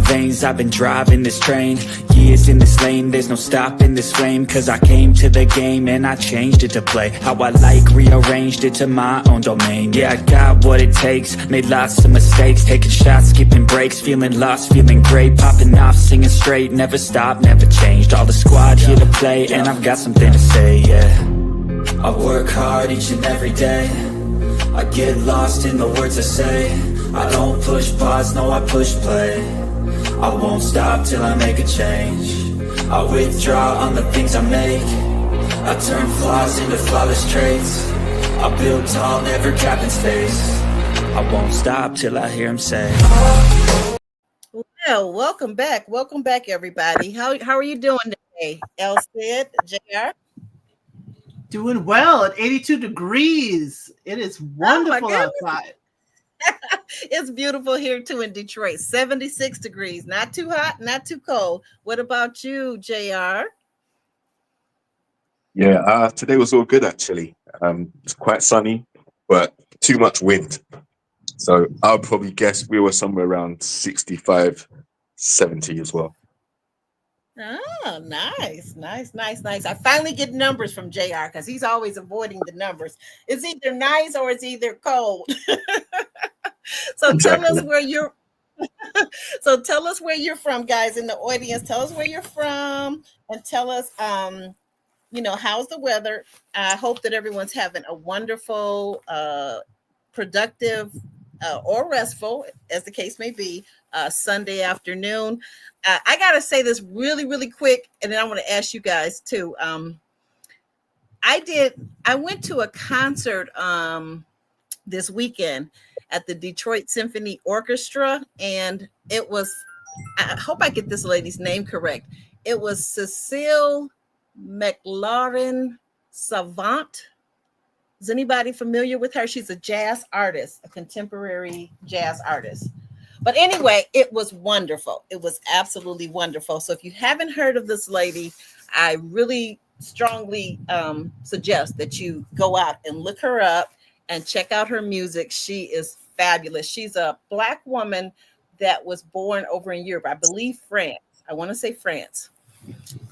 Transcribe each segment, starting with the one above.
veins, I've been driving this train. Years in this lane, there's no stopping this flame. Cause I came to the game and I changed it to play how I like, rearranged it to my own domain. Yeah, I got what it takes, made lots of mistakes, taking shots, skipping breaks, feeling lost, feeling great, popping off, singing straight, never stopped, never changed. All the squad here to play, and I've got something to say, yeah. I work hard each and every day, I get lost in the words I say. I don't push pause, no I push play. I won't stop till I make a change. I withdraw on the things I make. I turn flaws into flawless traits. I build tall, never capping space. I won't stop till I hear him say. Well, welcome back. Welcome back, everybody. How are you doing today? Elsid, JR? Doing well at 82 degrees. It is wonderful outside. It's beautiful here too in Detroit. 76 degrees. Not too hot, not too cold. What about you, JR? Yeah, today was all good actually. It's quite sunny, but too much wind. So I would probably guess we were somewhere around 65, 70 as well. Oh, nice. I finally get numbers from JR because he's always avoiding the numbers. It's either nice or it's either cold. So exactly. Tell us where you're tell us where you're from, guys, in the audience. Tell us where you're from and tell us how's the weather. I hope that everyone's having a wonderful, productive, or restful, as the case may be, Sunday afternoon. I gotta say this really, really quick, and then I want to ask you guys too. I went to a concert this weekend at the Detroit Symphony Orchestra, and it was, I hope I get this lady's name correct. It was Cecile McLaurin Savant. Is anybody familiar with her? She's a jazz artist, a contemporary jazz artist. But anyway, it was wonderful. It was absolutely wonderful. So if you haven't heard of this lady, I really strongly suggest that you go out and look her up and check out her music. She is fabulous. She's a Black woman that was born over in Europe, I believe France. I want to say France.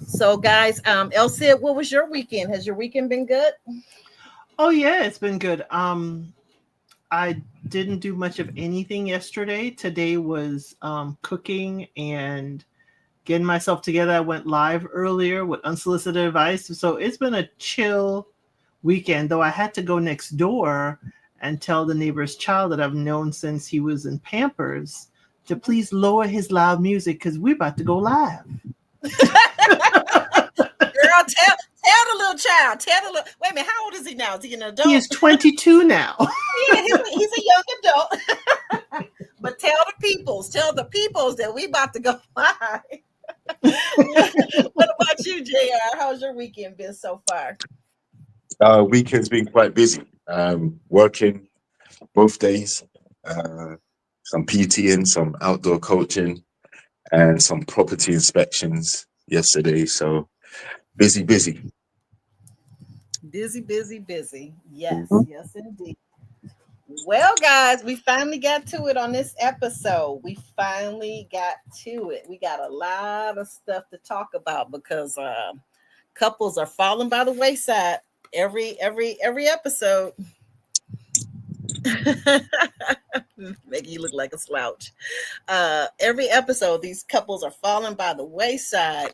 So guys, Elsid, what was your weekend? Has your weekend been good? Oh yeah, it's been good. I didn't do much of anything yesterday. Today was cooking and getting myself together. I went live earlier with unsolicited advice. So it's been a chill weekend, though I had to go next door and tell the neighbor's child that I've known since he was in Pampers to please lower his loud music because we're about to go live. Girl, tell the little child. Wait a minute, how old is he now? Is he an adult? He is 22 now. Yeah, he's a young adult. But tell the peoples that we about to go live. What about you, JR? How's your weekend been so far? Weekend's been quite busy. Working both days. Some PTing, some outdoor coaching, and some property inspections yesterday. So busy. Busy. Yes, yes, indeed. Well, guys, we finally got to it on this episode. We got a lot of stuff to talk about because couples are falling by the wayside every episode. Making you look like a slouch. Every episode, these couples are falling by the wayside.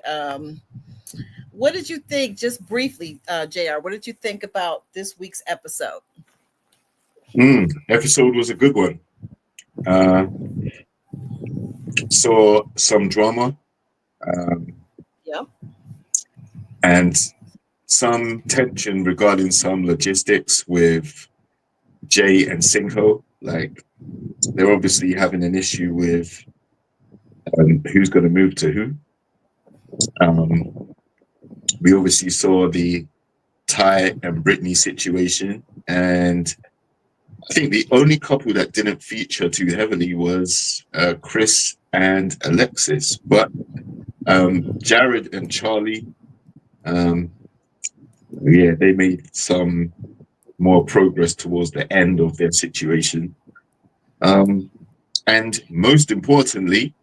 What did you think, just briefly, JR, what did you think about this week's episode? Episode was a good one. Saw some drama. And some tension regarding some logistics with Jay and Cinco. Like, they're obviously having an issue with who's going to move to who. We obviously saw the Ty and Brittany situation, and I think the only couple that didn't feature too heavily was Chris and Alexis. But Jared and Charlie, they made some more progress towards the end of their situation. And most importantly,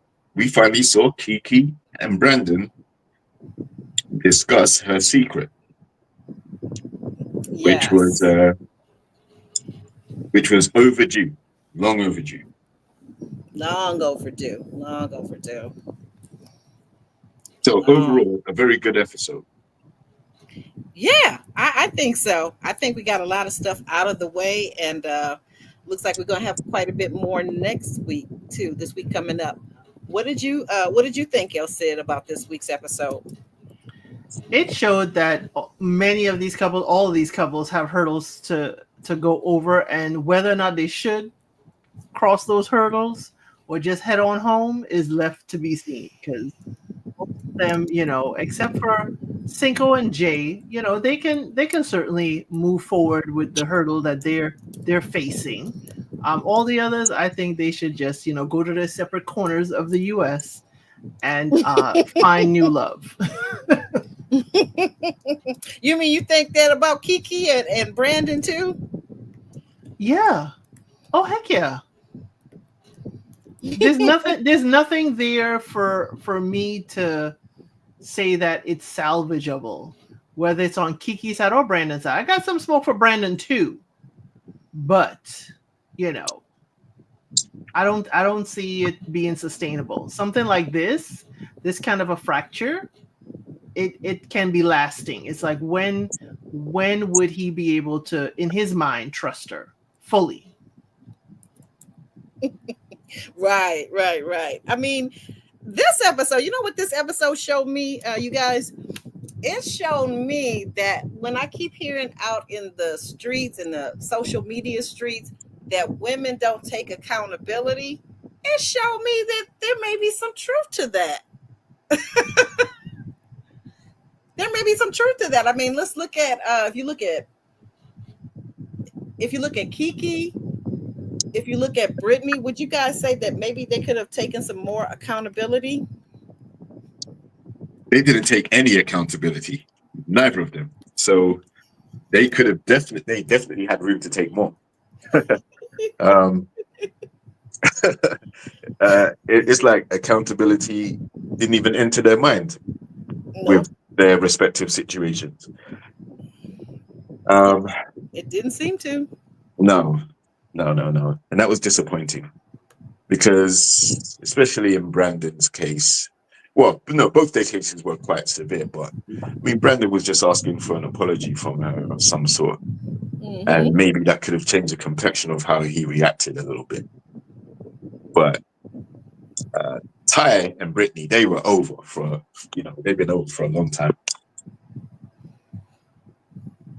we finally saw Kiki and Brandon discuss her secret, Yes. which was overdue, long overdue. Long overdue. Long overdue. So overall, a very good episode. Yeah, I think so. I think we got a lot of stuff out of the way, and looks like we're gonna have quite a bit more next week too. This week coming up. What did you think, El Cid, about this week's episode? It showed that many of these couples, all of these couples, have hurdles to go over, and whether or not they should cross those hurdles or just head on home is left to be seen. Because them, except for Cinco and Jay, they can certainly move forward with the hurdle that they're facing. All the others, I think they should just go to their separate corners of the U.S. and find new love. You mean you think that about Kiki and Brandon too? Yeah. Oh heck yeah. There's nothing there for me to say that it's salvageable, whether it's on Kiki's side or Brandon's side. I got some smoke for Brandon too, but I don't see it being sustainable. Something like this kind of a fracture, it can be lasting. It's like when would he be able to, in his mind, trust her fully? Right. I mean, this episode, you know what this episode showed me, you guys? It showed me that when I keep hearing out in the streets, in the social media streets, that women don't take accountability, it showed me that there may be some truth to that. There may be some truth to that. I mean, let's look at if you look at Kiki, if you look at Brittany, would you guys say that maybe they could have taken some more accountability? They didn't take any accountability, neither of them. So they could have definitely had room to take more. It's like accountability didn't even enter their mind with their respective situations. It didn't seem to. No. And that was disappointing because, especially in Brandon's case, well, no, both their cases were quite severe, but I mean, Brandon was just asking for an apology from her of some sort. Mm-hmm. And maybe that could have changed the complexion of how he reacted a little bit. But Ty and Brittany, they were over they've been over for a long time.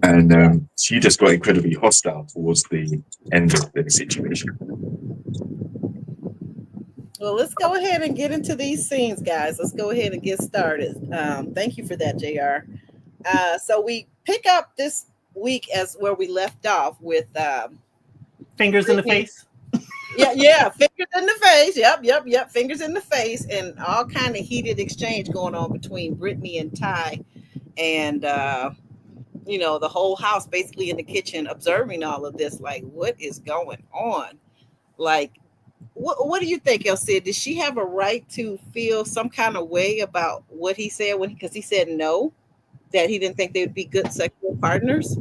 And she just got incredibly hostile towards the end of the situation. Well, let's go ahead and get into these scenes, guys. Let's go ahead and get started. Thank you for that, JR. So we pick up this week as where we left off with fingers in the face. Yeah, fingers in the face. Yep, fingers in the face, and all kind of heated exchange going on between Brittany and Ty, and the whole house basically in the kitchen observing all of this. Like, what is going on? Like, what do you think, El Cid? Did she have a right to feel some kind of way about what he said because he said no, that he didn't think they would be good sexual partners?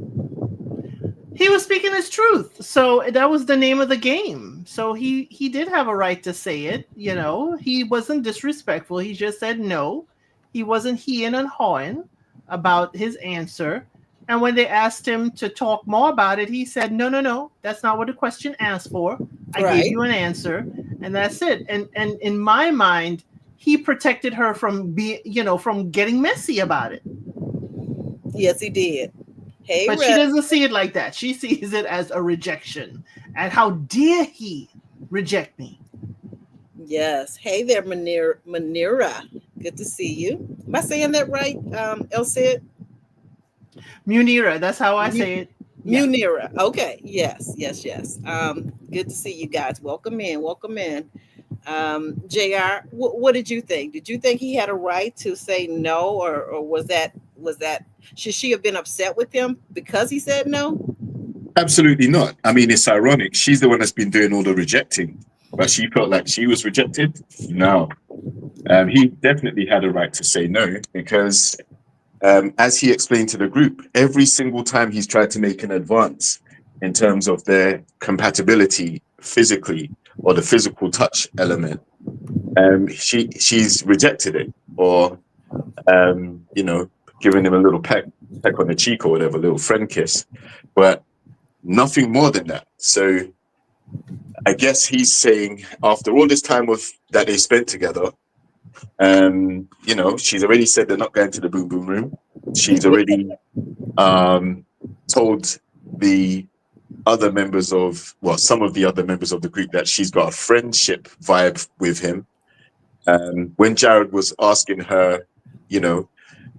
He was speaking his truth. So that was the name of the game. So he did have a right to say it. He wasn't disrespectful. He just said no. He wasn't heeing and hawing about his answer. And when they asked him to talk more about it, he said, no, that's not what the question asked for. I gave you an answer, and that's it. And in my mind, he protected her from from getting messy about it. Yes, he did. Hey, but she doesn't see it like that. She sees it as a rejection. And how dare he reject me? Yes. Hey there, Manira. Good to see you. Am I saying that right, El Cid? Munira, that's how I say it. Munira. Okay. Yes. Good to see you guys. Welcome in. JR, what did you think? Did you think he had a right to say no, or was that should she have been upset with him because he said no? Absolutely not. I mean, it's ironic. She's the one that's been doing all the rejecting, but she felt like she was rejected. No, He definitely had a right to say no because, as he explained to the group, every single time he's tried to make an advance in terms of their compatibility physically or the physical touch element, she's rejected it or, giving him a little peck on the cheek or whatever, a little friend kiss, but nothing more than that. So I guess he's saying after all this time that they spent together, she's already said they're not going to the boom boom room. She's already told the other members some of the other members of the group that she's got a friendship vibe with him. When Jared was asking her,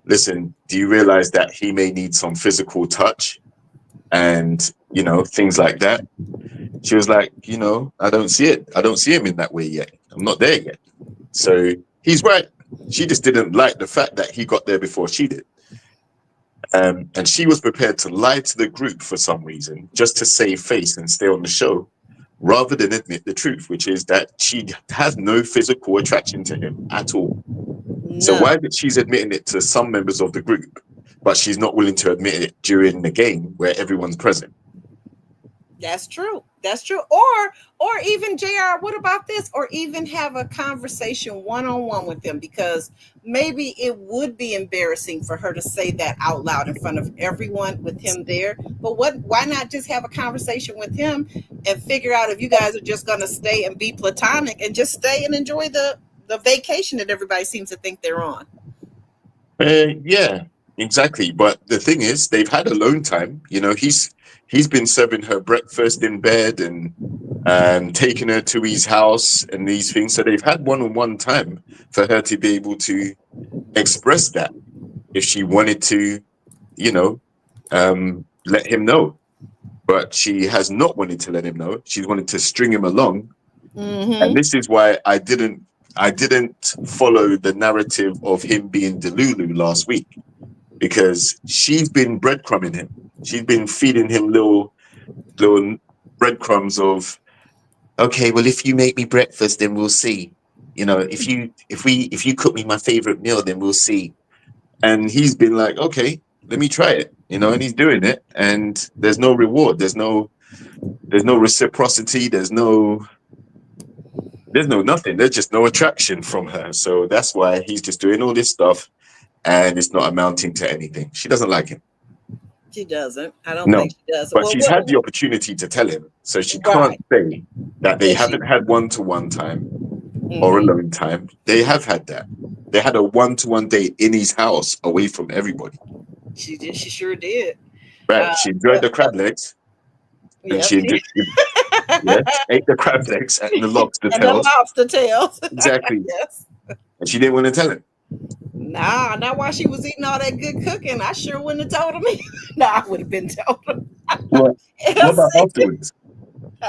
listen, do you realize that he may need some physical touch and, things like that? She was like, I don't see it. I don't see him in that way yet. I'm not there yet. So he's right. She just didn't like the fact that he got there before she did. And she was prepared to lie to the group for some reason, just to save face and stay on the show, rather than admit the truth, which is that she has no physical attraction to him at all. No. So why did she's admitting it to some members of the group, but she's not willing to admit it during the game where everyone's present? That's true. That's true. Or even JR, what about this? Or even have a conversation one-on-one with them, because maybe it would be embarrassing for her to say that out loud in front of everyone with him there. But why not just have a conversation with him and figure out if you guys are just going to stay and be platonic and just stay and enjoy the vacation that everybody seems to think they're on. Yeah, exactly. But the thing is, they've had alone time. He's been serving her breakfast in bed and taking her to his house and these things. So they've had one-on-one time for her to be able to express that if she wanted to, let him know. But she has not wanted to let him know. She's wanted to string him along. Mm-hmm. And this is why I didn't follow the narrative of him being Delulu last week, because she's been breadcrumbing him. She's been feeding him little breadcrumbs of, okay, well, if you make me breakfast, then we'll see. If you cook me my favorite meal, then we'll see. And he's been like, okay, let me try it. And he's doing it, and there's no reward. There's no reciprocity. There's no nothing. There's just no attraction from her. So that's why he's just doing all this stuff, and it's not amounting to anything. She doesn't like him. She doesn't. I don't think she does. But she's had the opportunity to tell him. So she can't say that they haven't had one-to-one time or alone time. They have had that. They had a one-to-one date in his house away from everybody. She did. She sure did. Right. She enjoyed the crab legs. And she ate the crab legs and the lobster tails. And the lobster tails. Exactly. Yes. And she didn't want to tell him. Nah, not while she was eating all that good cooking. I sure wouldn't have told him. I would have been told him. What about afterwards? No,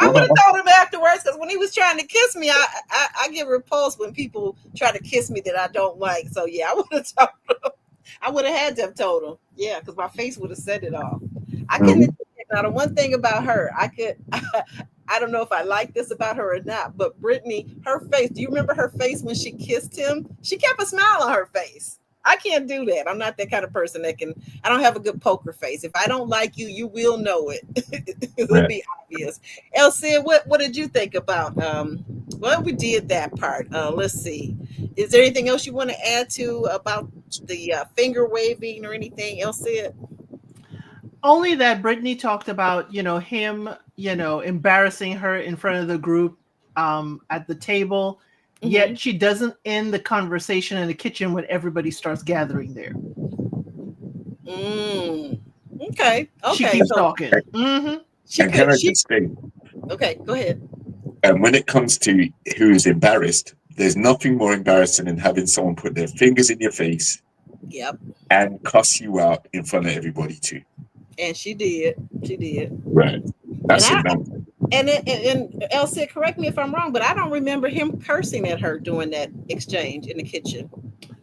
I would have told him afterwards, because when he was trying to kiss me, I get repulsed when people try to kiss me that I don't like. So yeah, I would have told him. I would have had to have told him. Yeah, because my face would have said it all. I couldn't. Now, the one thing about her, I don't know if I like this about her or not, but Brittany, her face, do you remember her face when she kissed him? She kept a smile on her face. I can't do that. I'm not that kind of person I don't have a good poker face. If I don't like you, you will know it. It'll be obvious. Elsie, what did you think about, we did that part. Let's see. Is there anything else you want to add to about the finger waving or anything else said? Only that Brittany talked about, him, embarrassing her in front of the group at the table. Mm-hmm. Yet she doesn't end the conversation in the kitchen when everybody starts gathering there. Okay. She keeps talking. Mm-hmm. Can I just say? Okay, go ahead. And when it comes to who is embarrassed, there's nothing more embarrassing than having someone put their fingers in your face. Yep. And cuss you out in front of everybody too. And she did. She did. Right. That's embarrassing. And Elsie, correct me if I'm wrong, but I don't remember him cursing at her during that exchange in the kitchen.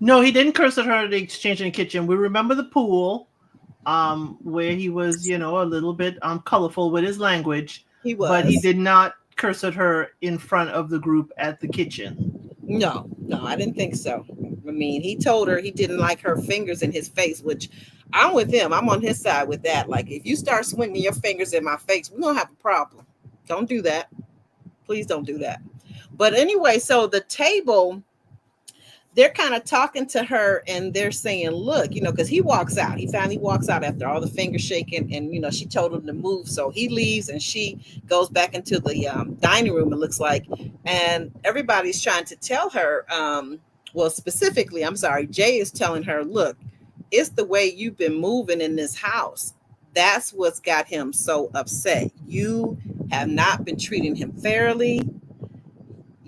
No, he didn't curse at her at the exchange in the kitchen. We remember the pool, where he was, a little bit colorful with his language. He was. But he did not curse at her in front of the group at the kitchen. No, I didn't think so. I mean, he told her he didn't like her fingers in his face, which I'm with him. I'm on his side with that. Like, if you start swinging your fingers in my face, we're gonna have a problem. Don't do that. Please don't do that. But anyway, so the table, they're kind of talking to her and they're saying, look, because he walks out. He finally walks out after all the finger shaking. And, she told him to move. So he leaves and she goes back into the dining room, it looks like. And everybody's trying to tell her, well, specifically, I'm sorry, Jay is telling her, look, it's the way you've been moving in this house. That's what's got him so upset. You have not been treating him fairly.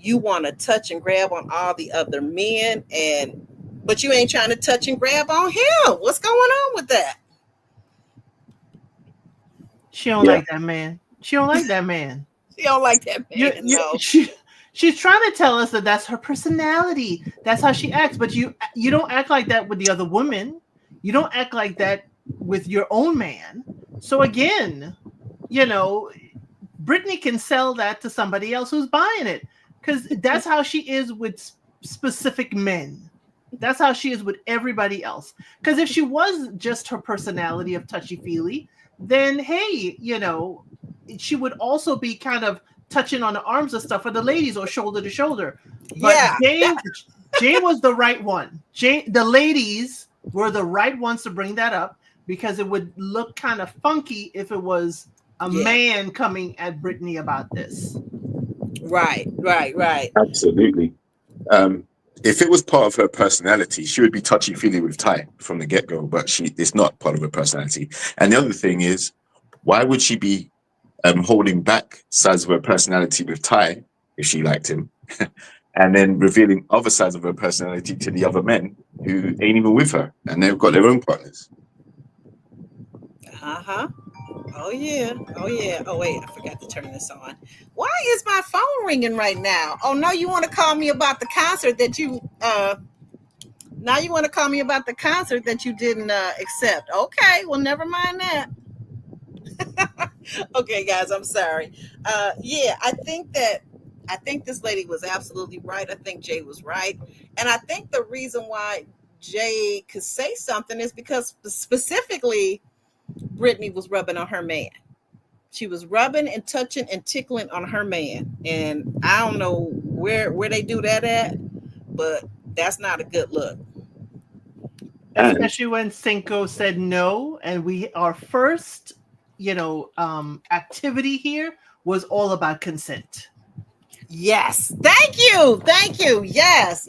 You want to touch and grab on all the other men, but you ain't trying to touch and grab on him. What's going on with that? She don't like that man. She don't like that man. She don't like that man. No. She's trying to tell us that that's her personality. That's how she acts. But you don't act like that with the other women. You don't act like that with your own man. So again, Brittany can sell that to somebody else who's buying it. Because that's how she is with specific men. That's how she is with everybody else. Because if she was just her personality of touchy-feely, then, hey, she would also be kind of touching on the arms and stuff for the ladies or shoulder to shoulder. But yeah, Jay was the right one. The ladies were the right ones to bring that up because it would look kind of funky if it was a man coming at Brittany about this. Right. Absolutely. If it was part of her personality, she would be touchy-feely with Ty from the get-go, but it's not part of her personality. And the other thing is, why would she be holding back sides of her personality with Ty if she liked him, and then revealing other sides of her personality to the other men who ain't even with her, and they've got their own partners? Oh yeah. Oh wait, I forgot to turn this on. Why is my phone ringing right now? Oh no, you want to call me about the concert that you now you want to call me about the concert that you didn't accept. Okay, well never mind that. Okay, guys, I'm sorry. I think this lady was absolutely right. I think Jay was right. And I think the reason why Jay could say something is because specifically Brittany was rubbing on her man. She was rubbing and touching and tickling on her man. And I don't know where they do that at, but that's not a good look. Especially when Cinco said no. And our first, activity here was all about consent. Yes. Thank you. Yes,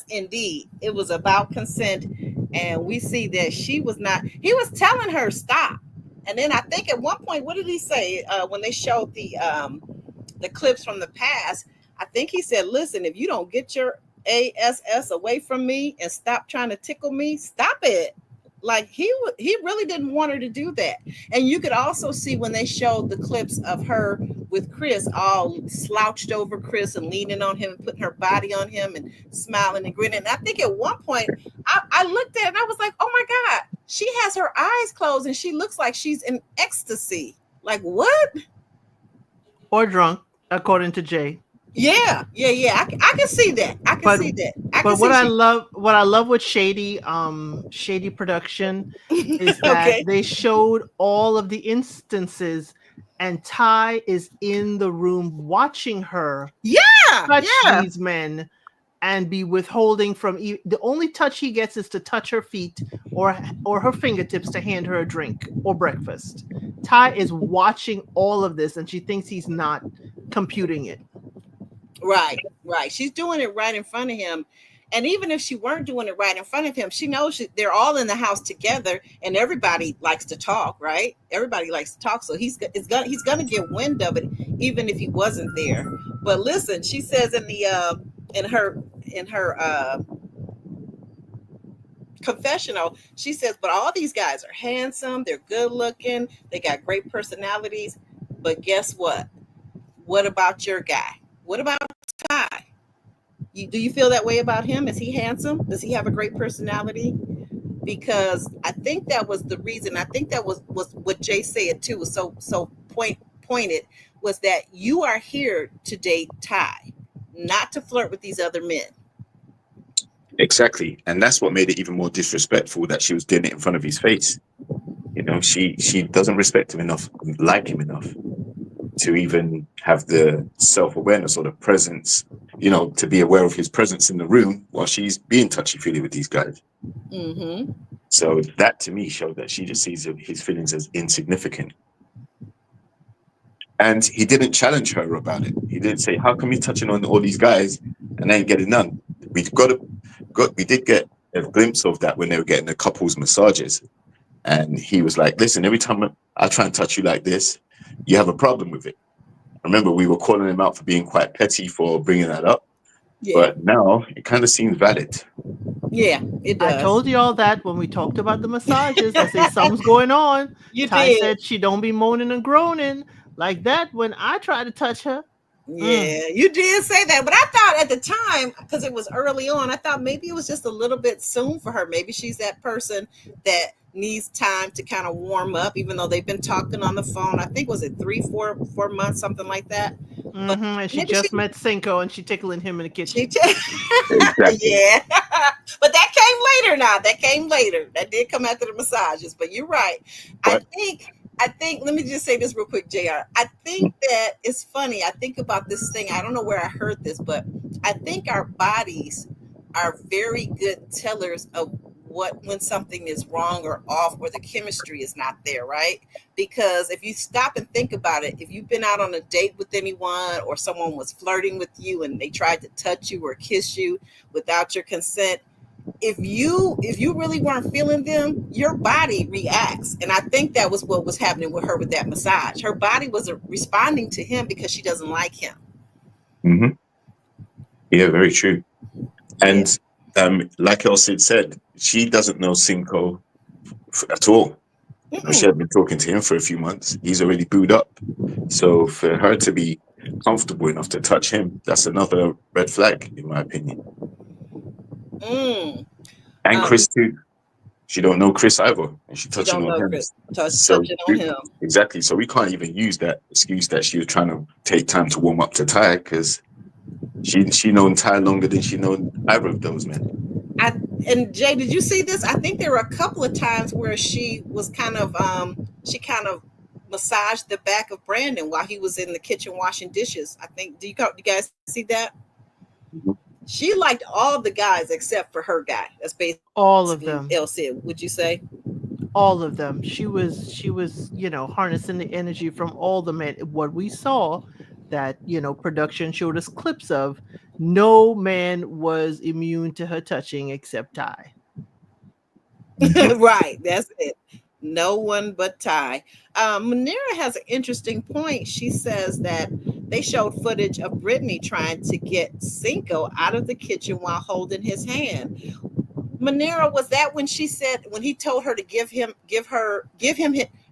indeed. It was about consent. And we see that he was telling her stop. And then I think at one point, what did he say when they showed the clips from the past? I think he said, listen, if you don't get your ass away from me and stop trying to tickle me, stop it. Like he really didn't want her to do that. And you could also see when they showed the clips of her with Chris, all slouched over Chris and leaning on him and putting her body on him and smiling and grinning. And I think at one point I looked at it and I was like, oh my God, she has her eyes closed and she looks like she's in ecstasy. Like what? Or drunk, according to Jay. Yeah. I can see that. But what I love with Shady production is that they showed all of the instances, and Ty is in the room watching her touch these men and be withholding from the only touch he gets is to touch her feet or her fingertips to hand her a drink or breakfast. Ty is watching all of this and she thinks he's not computing it. Right. She's doing it right in front of him. And even if she weren't doing it right in front of him, she knows they're all in the house together and everybody likes to talk, right? Everybody likes to talk. So he's going to get wind of it, even if he wasn't there. But listen, she says in her confessional, she says, but all these guys are handsome. They're good looking. They got great personalities. But guess what? What about your guy? What about Ty? Do you feel that way about him? Is he handsome? Does he have a great personality? Because I think that was the reason. I think that was what Jay said too. Was so pointed was that you are here to date Ty. not to flirt with these other men. Exactly. And that's what made it even more disrespectful that she was doing it in front of his face. She doesn't respect him enough, like him enough to even have the self-awareness or the presence, to be aware of his presence in the room while she's being touchy-feely with these guys. Mm-hmm. So that to me showed that she just sees his feelings as insignificant. And he didn't challenge her about it. He didn't say, how come you're touching on all these guys and ain't getting none? We did get a glimpse of that when they were getting the couples massages. And he was like, listen, every time I try and touch you like this, you have a problem with it. Remember, we were calling him out for being quite petty for bringing that up. Yeah. But now it kind of seems valid. Yeah, it does. I told you all that when we talked about the massages. I said something's going on. You Ty did. said she don't be moaning and groaning like that when I try to touch her. Yeah, you did say that. But I thought at the time, because it was early on, I thought maybe it was just a little bit soon for her. Maybe she's that person that needs time to kind of warm up, even though they've been talking on the phone. I think, was it 4 months, something like that. But and she just met Cinco and she tickling him in the kitchen. Exactly. Yeah. But that came later now. That came later. That did come after the massages. But you're right. But I think, let me just say this real quick, JR. I think that it's funny. I think about this thing. I don't know where I heard this, but I think our bodies are very good tellers of when something is wrong or off or the chemistry is not there, right? Because if you stop and think about it, if you've been out on a date with anyone or someone was flirting with you and they tried to touch you or kiss you without your consent, if you really weren't feeling them, your body reacts. And I think that was what was happening with her with that massage. Her body was responding to him because she doesn't like him. Mm-hmm. Yeah, very true. And like Elsie said, she doesn't know Cinco at all. She had been talking to him for a few months. He's already booed up. So for her to be comfortable enough to touch him, that's another red flag, in my opinion. And Chris too. She don't know Chris either, and she touching on him. Touching on him. Exactly. So we can't even use that excuse that she was trying to take time to warm up to Ty, because she known Ty longer than she known either of those men. And Jay, did you see this? I think there were a couple of times where she was kind of massaged the back of Brandon while he was in the kitchen washing dishes. I think. Do you guys see that? Mm-hmm. She liked all the guys except for her guy. That's basically all of them. Elsie, would you say? All of them. She was, harnessing the energy from all the men. What we saw that, production showed us clips of, no man was immune to her touching except Ty. Right, that's it. No one but Ty. Manera has an interesting point. She says that they showed footage of Brittany trying to get Cinco out of the kitchen while holding his hand. Manera, was that when she said, when he told her to give him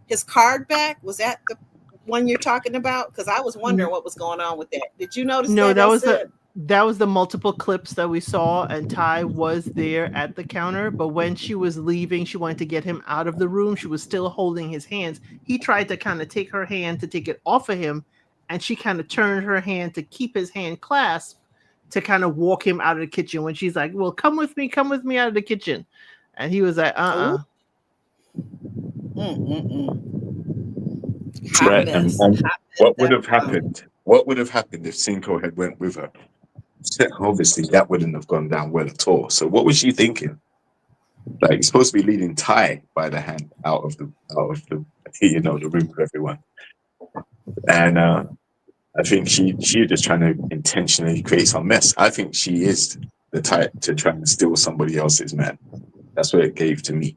his card back? Was that the one you're talking about? Because I was wondering what was going on with that. Did you notice? No, that was the multiple clips that we saw, and Ty was there at the counter. But when she was leaving, she wanted to get him out of the room. She was still holding his hands. He tried to kind of take her hand to take it off of him, and she kind of turned her hand to keep his hand clasped to kind of walk him out of the kitchen. When she's like, "Well, come with me out of the kitchen," and he was like, Right. And what would have happened? What would have happened if Cinco had went with her? Obviously, that wouldn't have gone down well at all. So, what was she thinking? Like, you're supposed to be leading Ty by the hand out of the the room with everyone. And I think she was just trying to intentionally create some mess. I think she is the type to try and steal somebody else's man. That's what it gave to me.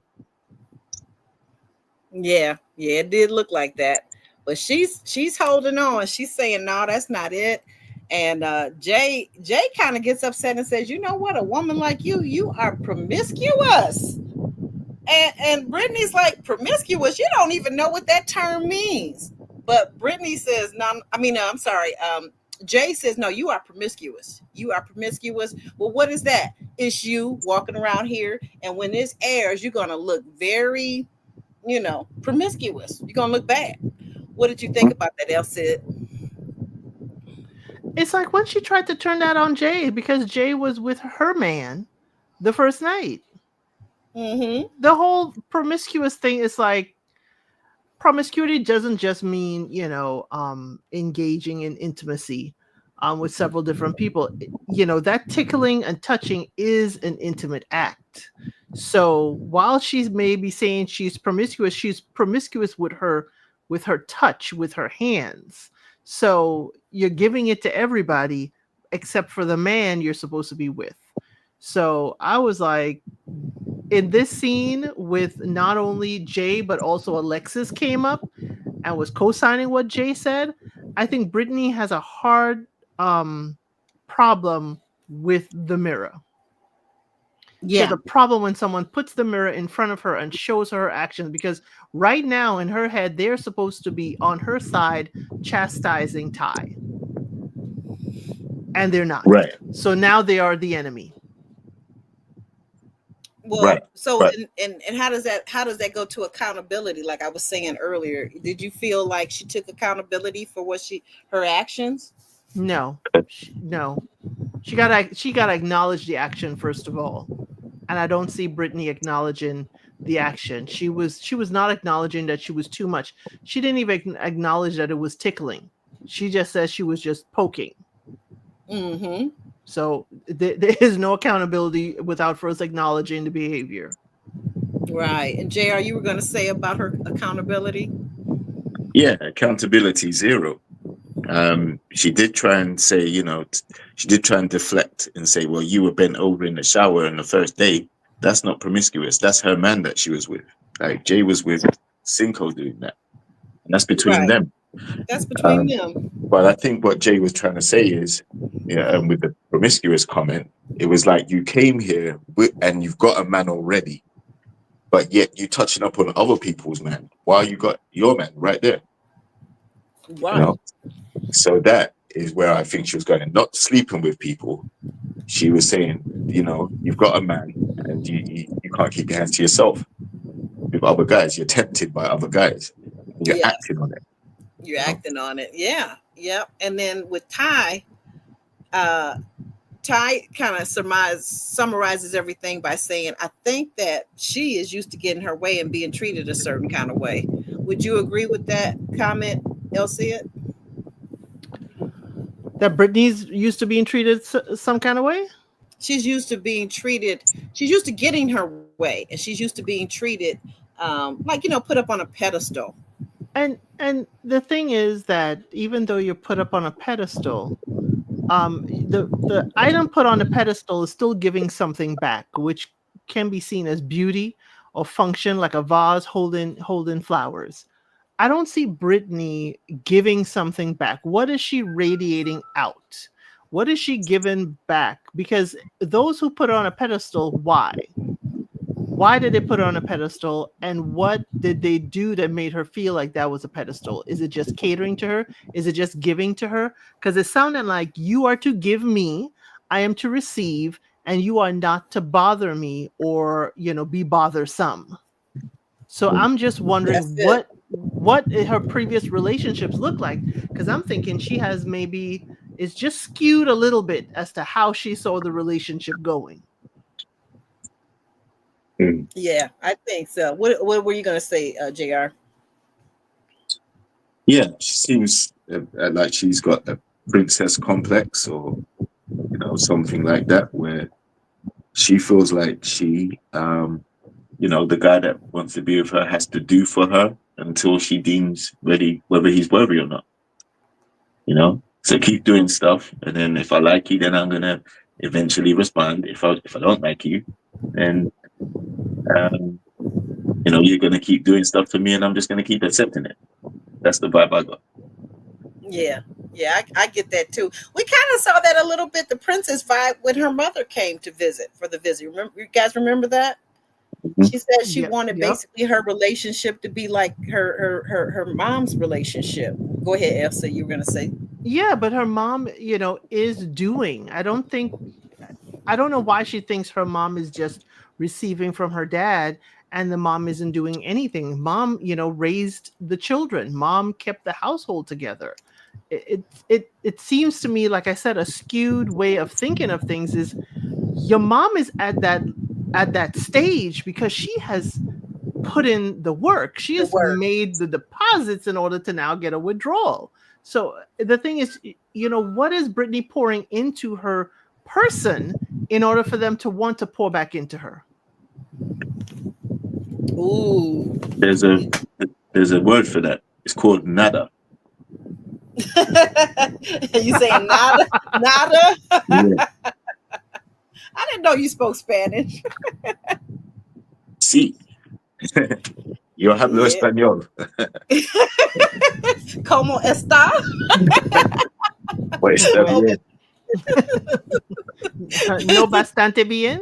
Yeah, it did look like that. But she's holding on. She's saying, no, that's not it. And Jay kind of gets upset and says, you know what? A woman like you are promiscuous. And Brittany's like, promiscuous? You don't even know what that term means. But Brittany says, no, I'm sorry. Jay says, no, you are promiscuous. You are promiscuous. Well, what is that? It's you walking around here. And when this airs, you're going to look very, promiscuous. You're going to look bad. What did you think about that, Elsie? It's like when she tried to turn that on Jay because Jay was with her man the first night. Mm-hmm. The whole promiscuous thing is like, promiscuity doesn't just mean, engaging in intimacy with several different people. That tickling and touching is an intimate act. So while she's maybe saying she's promiscuous with her touch, with her hands. So you're giving it to everybody except for the man you're supposed to be with. So I was like, in this scene with not only Jay but also Alexis came up and was co-signing what Jay said, I think Brittany has a hard problem with the mirror. She has Yeah. a problem when someone puts the mirror in front of her and shows her actions, because right now in her head they're supposed to be on her side chastising Ty, and they're not. Right. So now they are the enemy. Well, Right. so Right. and how does that go to accountability? Like I was saying earlier, did you feel like she took accountability for her actions? No. She gotta acknowledge the action first of all, and I don't see Brittany acknowledging the action. She was not acknowledging that she was too much. She didn't even acknowledge that it was tickling. She just says she was just poking. Mm-hmm. So there is no accountability without first acknowledging the behavior. Right. And JR, you were going to say about her accountability? Yeah, accountability zero. She did try and say, she did try and deflect and say, well, you were bent over in the shower on the first day. That's not promiscuous. That's her man that she was with. Like Jay was with Cinco doing that. And that's between Right. them. That's between them. But I think what Jay was trying to say is, with the promiscuous comment, it was like you came here and you've got a man already, but yet you touching up on other people's man while you got your man right there. Right. So that is where I think she was going. Not sleeping with people. She was saying, you've got a man and you can't keep your hands to yourself with other guys. You're tempted by other guys. And you're acting on it. You're acting on it. Yeah. Yep. And then with Ty, Ty kind of summarizes everything by saying, I think that she is used to getting her way and being treated a certain kind of way. Would you agree with that comment, Elsie? That Brittany's used to being treated some kind of way? She's used to being treated, she's used to getting her way, and she's used to being treated put up on a pedestal. And the thing is that even though you're put up on a pedestal, the item put on the pedestal is still giving something back, which can be seen as beauty or function, like a vase holding flowers. I don't see Brittany giving something back. What is she radiating out? What is she giving back? Because those who put her on a pedestal, why? Why did they put her on a pedestal? And what did they do that made her feel like that was a pedestal? Is it just catering to her? Is it just giving to her? Because it sounded like you are to give me, I am to receive, and you are not to bother me or, be bothersome. So I'm just wondering what her previous relationships look like, because I'm thinking she has maybe is just skewed a little bit as to how she saw the relationship going. Yeah, I think so. What were you going to say, JR? Yeah, she seems like she's got a princess complex or, something like that, where she feels like she, the guy that wants to be with her has to do for her until she deems ready, whether he's worthy or not. So keep doing stuff, and then if I like you, then I'm gonna eventually respond. If I don't like you, then you're gonna keep doing stuff to me, and I'm just gonna keep accepting it. That's the vibe I got. Yeah, I get that too. We kind of saw that a little bit, the princess vibe, when her mother came to visit for the visit. You guys remember that? Mm-hmm. She said she wanted basically her relationship to be like her mom's relationship. Go ahead, Elsa. You were gonna say. Yeah, but her mom, is doing. I don't know why she thinks her mom is just receiving from her dad and the mom isn't doing anything. Mom, raised the children. Mom kept the household together. it seems to me, like I said, a skewed way of thinking of things is your mom is at that stage because she has put in the work. She has made the deposits in order to now get a withdrawal. So the thing is, what is Brittany pouring into her person in order for them to want to pour back into her? Ooh. There's a word for that. It's called nada. You saying nada? Nada? Yeah. I didn't know you spoke Spanish. Sí. Yo hablo español. ¿Cómo está? Pues está bien. No bastante bien.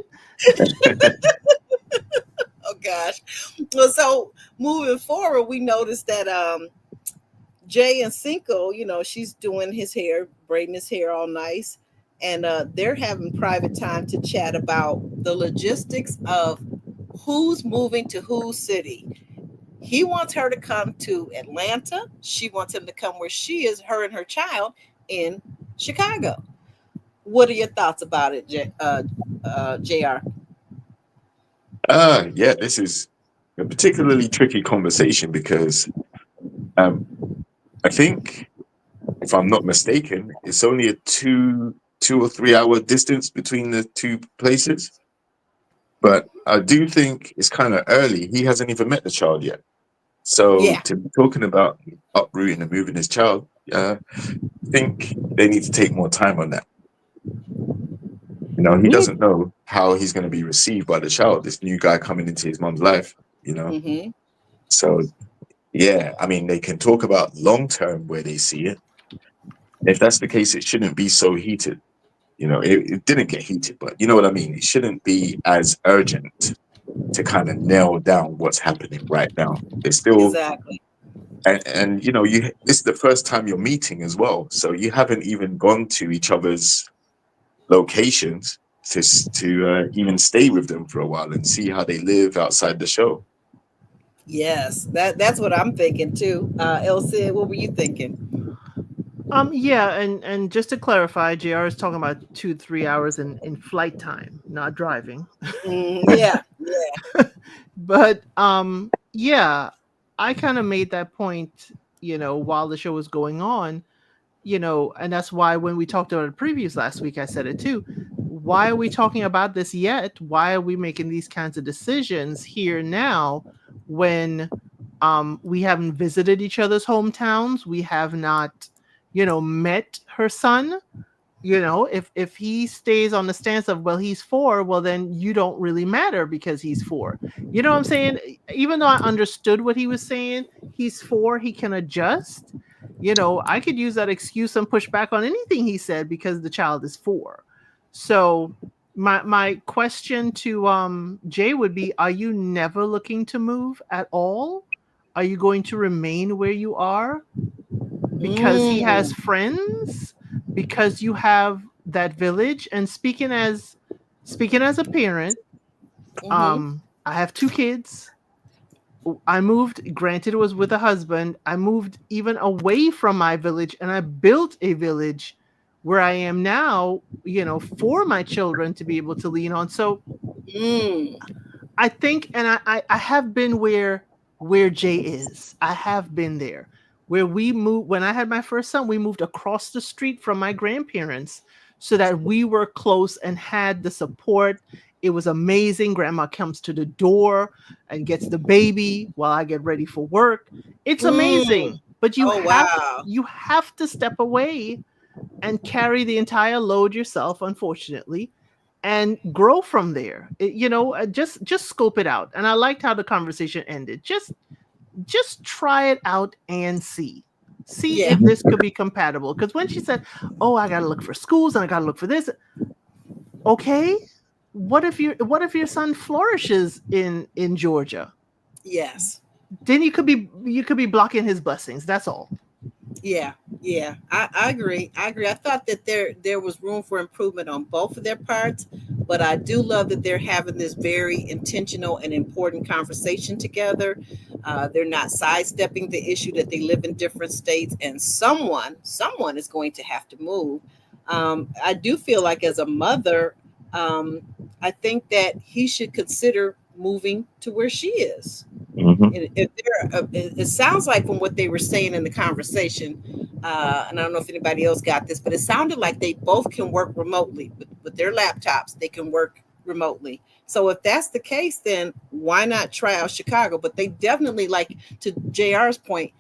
Oh gosh. Well, so moving forward, we noticed that Jay and Cinco, she's doing his hair, braiding his hair all nice, and they're having private time to chat about the logistics of who's moving to whose city. He wants her to come to Atlanta. She wants him to come where she is, her and her child, in Chicago. What are your thoughts about it, JR? Yeah, this is a particularly tricky conversation because I think, if I'm not mistaken, it's only a 2 or 3 hour distance between the two places. But I do think it's kind of early. He hasn't even met the child yet. So to be talking about uprooting and moving his child, I think they need to take more time on that. He doesn't know how he's going to be received by the child, this new guy coming into his mom's life, Mm-hmm. So, yeah, I mean, they can talk about long-term where they see it. If that's the case, it shouldn't be so heated. It didn't get heated, but you know what I mean? It shouldn't be as urgent to kind of nail down what's happening right now. It's still exactly, and it's the first time you're meeting as well, so you haven't even gone to each other's locations to even stay with them for a while and see how they live outside the show. Yes, that's what I'm thinking too. Elsie, what were you thinking? Yeah, and just to clarify, JR is talking about 2-3 hours in flight time, not driving. Yeah. But yeah, I kind of made that point, while the show was going on, and that's why when we talked about it previous last week, I said it too. Why are we talking about this yet? Why are we making these kinds of decisions here now when we haven't visited each other's hometowns? We have not met her son. If he stays on the stance of, well, he's 4, well, then you don't really matter because he's 4. You know what I'm saying? Even though I understood what he was saying, he's 4, he can adjust. I could use that excuse and push back on anything he said because the child is 4. So my question to Jay would be, are you never looking to move at all? Are you going to remain where you are? Because he has friends, because you have that village. And speaking as a parent, I have 2 kids. I moved, granted it was with a husband, I moved even away from my village and I built a village where I am now, for my children to be able to lean on. So I think, and I have been where Jay is. I have been there. Where we moved, when I had my first son, we moved across the street from my grandparents so that we were close and had the support. It was amazing. Grandma comes to the door and gets the baby while I get ready for work. It's amazing. But you have to step away and carry the entire load yourself, unfortunately, and grow from there. Just scope it out. And I liked how the conversation ended. Just try it out and see if this could be compatible. Because when she said, oh, I got to look for schools and I got to look for this. Okay. What if your son flourishes in Georgia? Yes. Then you could be blocking his blessings. That's all. Yeah. I agree. I thought that there was room for improvement on both of their parts, But I do love that they're having this very intentional and important conversation together. They're not sidestepping the issue that they live in different states, and someone is going to have to move. I do feel like as a mother, um, I think that he should consider moving to where she is. Hmm. And if it sounds like from what they were saying in the conversation, and I don't know if anybody else got this, but it sounded like they both can work remotely with their laptops. They can work remotely. So if that's the case, then why not try out Chicago? But they definitely, like to JR's point,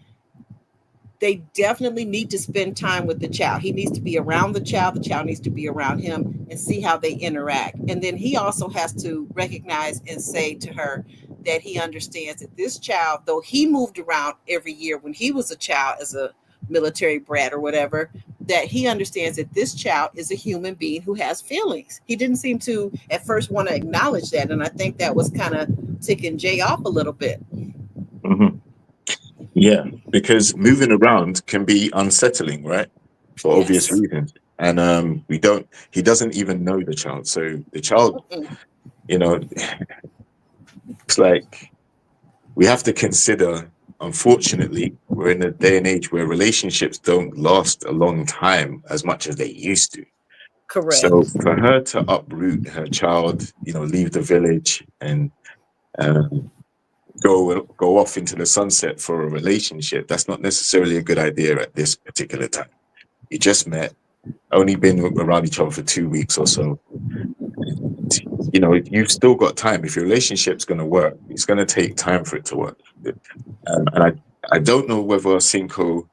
they definitely need to spend time with the child. He needs to be around the child needs to be around him, and see how they interact. And then he also has to recognize and say to her that he understands that this child, though he moved around every year when he was a child as a military brat or whatever, that he understands that this child is a human being who has feelings. He didn't seem to at first want to acknowledge that, and I think that was kind of ticking Jay off a little bit. Hmm. Yeah, because moving around can be unsettling, right? For obvious Yes. reasons. And he doesn't even know the child. So the child, Mm-mm. you know, it's like we have to consider, unfortunately, we're in a day and age where relationships don't last a long time as much as they used to. So Correct. for her to uproot her child, leave the village and um, go off into the sunset for a relationship, that's not necessarily a good idea at this particular time. You just met, only been around each other for 2 weeks or so. You've still got time. If your relationship's going to work, it's going to take time for it to work. And I don't know whether Cinco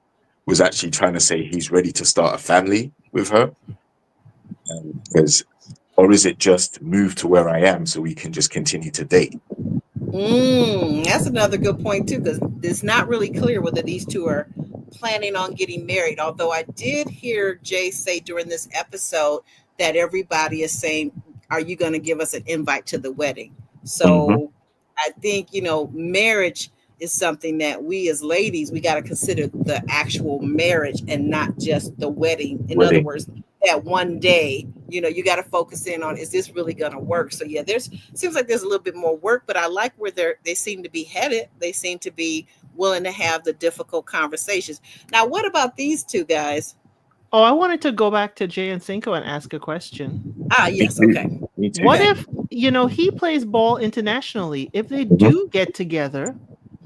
was actually trying to say he's ready to start a family with her, because, or is it just move to where I am so we can just continue to date? That's another good point too, because it's not really clear whether these two are planning on getting married. Although I did hear Jay say during this episode that everybody is saying, "Are you going to give us an invite to the wedding?" Hmm. So I think marriage is something that we as ladies, we got to consider the actual marriage and not just the wedding. In other Wedding. words, that one day, you got to focus in on, is this really going to work? So yeah, seems like there's a little bit more work, but I like where they seem to be headed. They seem to be willing to have the difficult conversations. Now, what about these two guys? Oh, I wanted to go back to Jay and Cinco and ask a question. Me Yes. too. Okay. Me too. What Okay. if, he plays ball internationally? If they Mhm. do get together,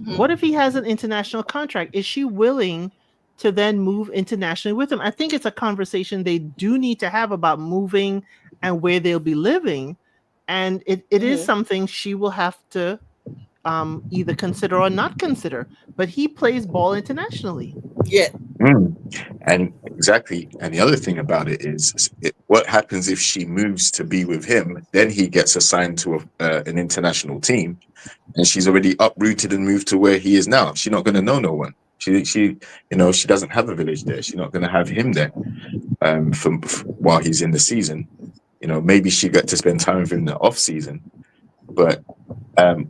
Mhm. what if he has an international contract? Is she willing to then move internationally with him? I think it's a conversation they do need to have about moving and where they'll be living. And it is Mhm. something she will have to either consider or not consider. But he plays ball internationally. Yeah. Mm. And exactly. And the other thing about it is, what happens if she moves to be with him? Then he gets assigned to an international team, and she's already uprooted and moved to where he is now. She's not going to know no one. She doesn't have a village there. She's not going to have him there while he's in the season. Maybe she got to spend time with him in the off season. But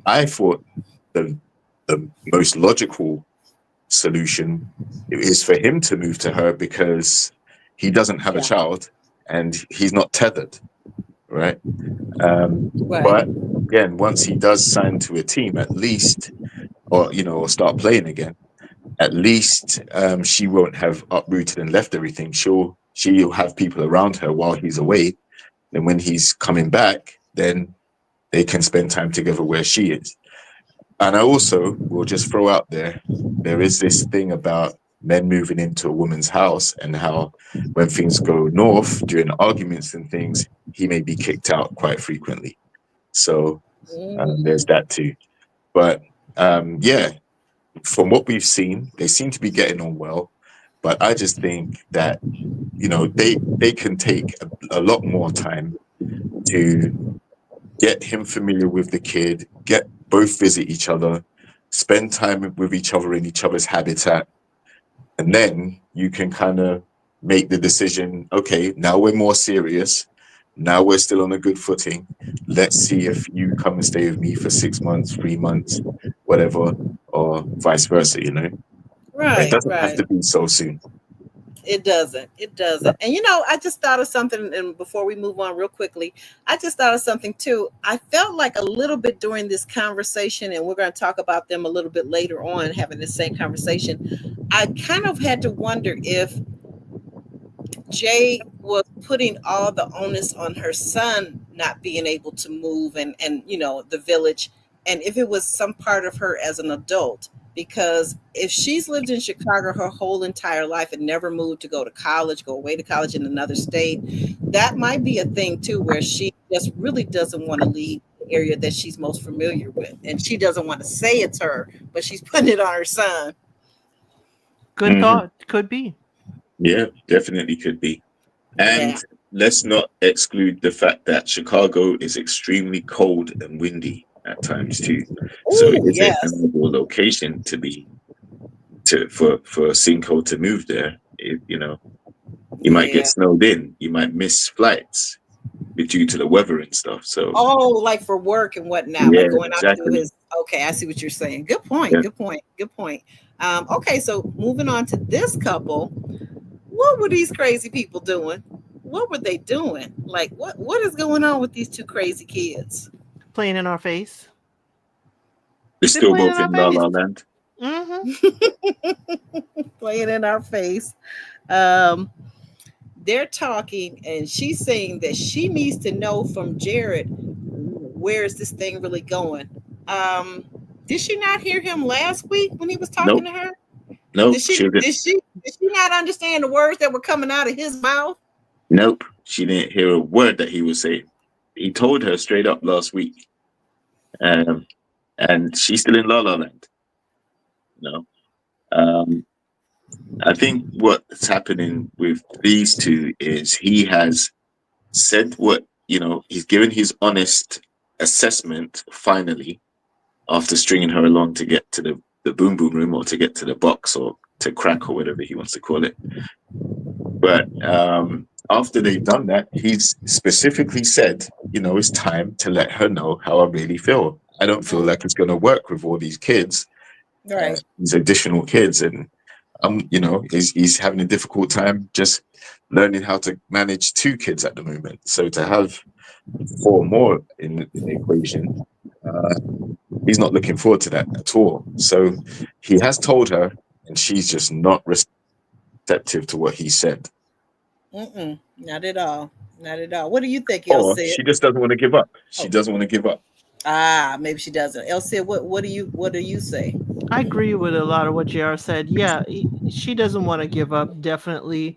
I thought the most logical solution is for him to move to her, because he doesn't have a Yeah. child and he's not tethered, right? Um, Right. but again, once he does sign to a team, at least, or start playing again, at least she won't have uprooted and left everything. She'll have people around her while he's away. And when he's coming back, then they can spend time together where she is. And I also will just throw out there is this thing about men moving into a woman's house, and how when things go north during arguments and things, he may be kicked out quite frequently. So there's Mm. that too. But yeah, from what we've seen, they seem to be getting on well. But I just think that they can take a lot more time to get him familiar with the kid, get both visit each other, spend time with each other in each other's habitat, and then you can kind of make the decision. Okay, now we're more serious. Now we're still on a good footing. Let's see if you come and stay with me for 6 months, 3 months, whatever, or vice versa. But it Right. doesn't have Right. to be so soon. It doesn't. It doesn't. And I just thought of something, and before we move on real quickly, I just thought of something too. I felt like a little bit during this conversation, and we're going to talk about them a little bit later on, having the same conversation. I kind of had to wonder if Jay was putting all the onus on her son not being able to move and the village, and if it was some part of her as an adult, because if she's lived in Chicago her whole entire life and never moved to go to college, go away to college in another state, that might be a thing too, where she just really doesn't want to leave the area that she's most familiar with, and she doesn't want to say it's her, but she's putting it on her son. Good thought. Could be. Yeah, definitely could be. And Yeah. let's not exclude the fact that Chicago is extremely cold and windy at times too. So Oh is it yes. another location for Cinco to move there? You might Yeah. get snowed in. You might miss flights due to the weather and stuff. So Oh, like for work and whatnot, like yeah, going out to do exactly. his. Okay, I see what you're saying. Good point. Yeah. Good point. Good point. Okay, so moving on to this couple, what were these crazy people doing? What were they doing? Like, what is going on with these two crazy kids? Playing in our face. They're They're still playing in both our in La face. La Land. Playing in our face. Um, they're talking, and she's saying that she needs to know from Jared, where is this thing really going? Um, did she not hear him last week when he was talking Nope, to her? nope. Did she not understand the words that were coming out of his mouth? Nope. She didn't hear a word that he was saying. He told her straight up last week. Um, and she's still in La La Land. You know, um, I think what's happening with these two is he has said he's given his honest assessment finally after stringing her along to get to the boom boom room or to get to the box or to crack or whatever he wants to call it. But after they've done that, he's specifically said, it's time to let her know how I really feel. I don't feel like it's going to work with all these kids, Right. these additional kids, and he's having a difficult time just learning how to manage 2 kids at the moment. So to have 4 more in the equation, he's not looking forward to that at all. So he has told her, and she's just not receptive to what he said. Not at all. Not at all. What do you think, Or Elsie? she just doesn't want to give up. She Oh, doesn't want to give up. maybe she doesn't. Elsie, what do you say? I agree with a lot of what JR said. Yeah, she doesn't want to give up, definitely.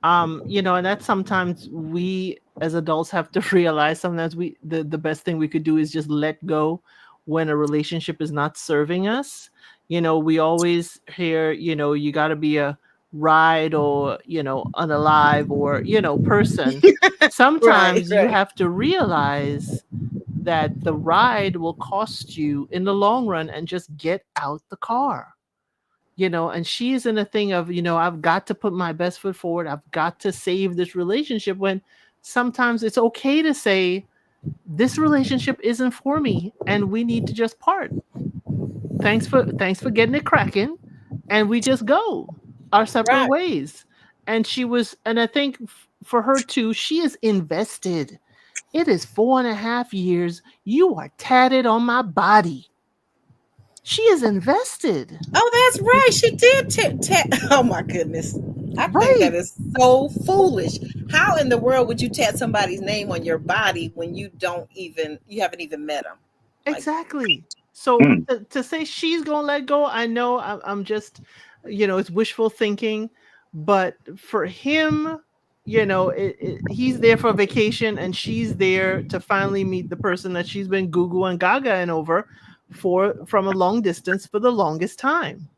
And that's sometimes we as adults have to realize sometimes the best thing we could do is just let go when a relationship is not serving us. We always hear, you got to be a ride or, unalive or, person. Right, Sometimes you right. have to realize that the ride will cost you in the long run and just get out the car. And she's in a thing of, I've got to put my best foot forward. I've got to save this relationship, when sometimes it's okay to say, this relationship isn't for me and we need to just part. Thanks for getting it cracking. And we just go our separate Right. ways. And I think for her too, she is invested. It is 4.5 years. You are tatted on my body. She is invested. Oh, that's right. She did. Oh my goodness. I think Right. that is so foolish. How in the world would you tat somebody's name on your body when you haven't even met them? Like, Exactly. So to say she's going to let go, I know I'm just, it's wishful thinking. But for him, he's there for vacation and she's there to finally meet the person that she's been goo and gaga over from a long distance for the longest time.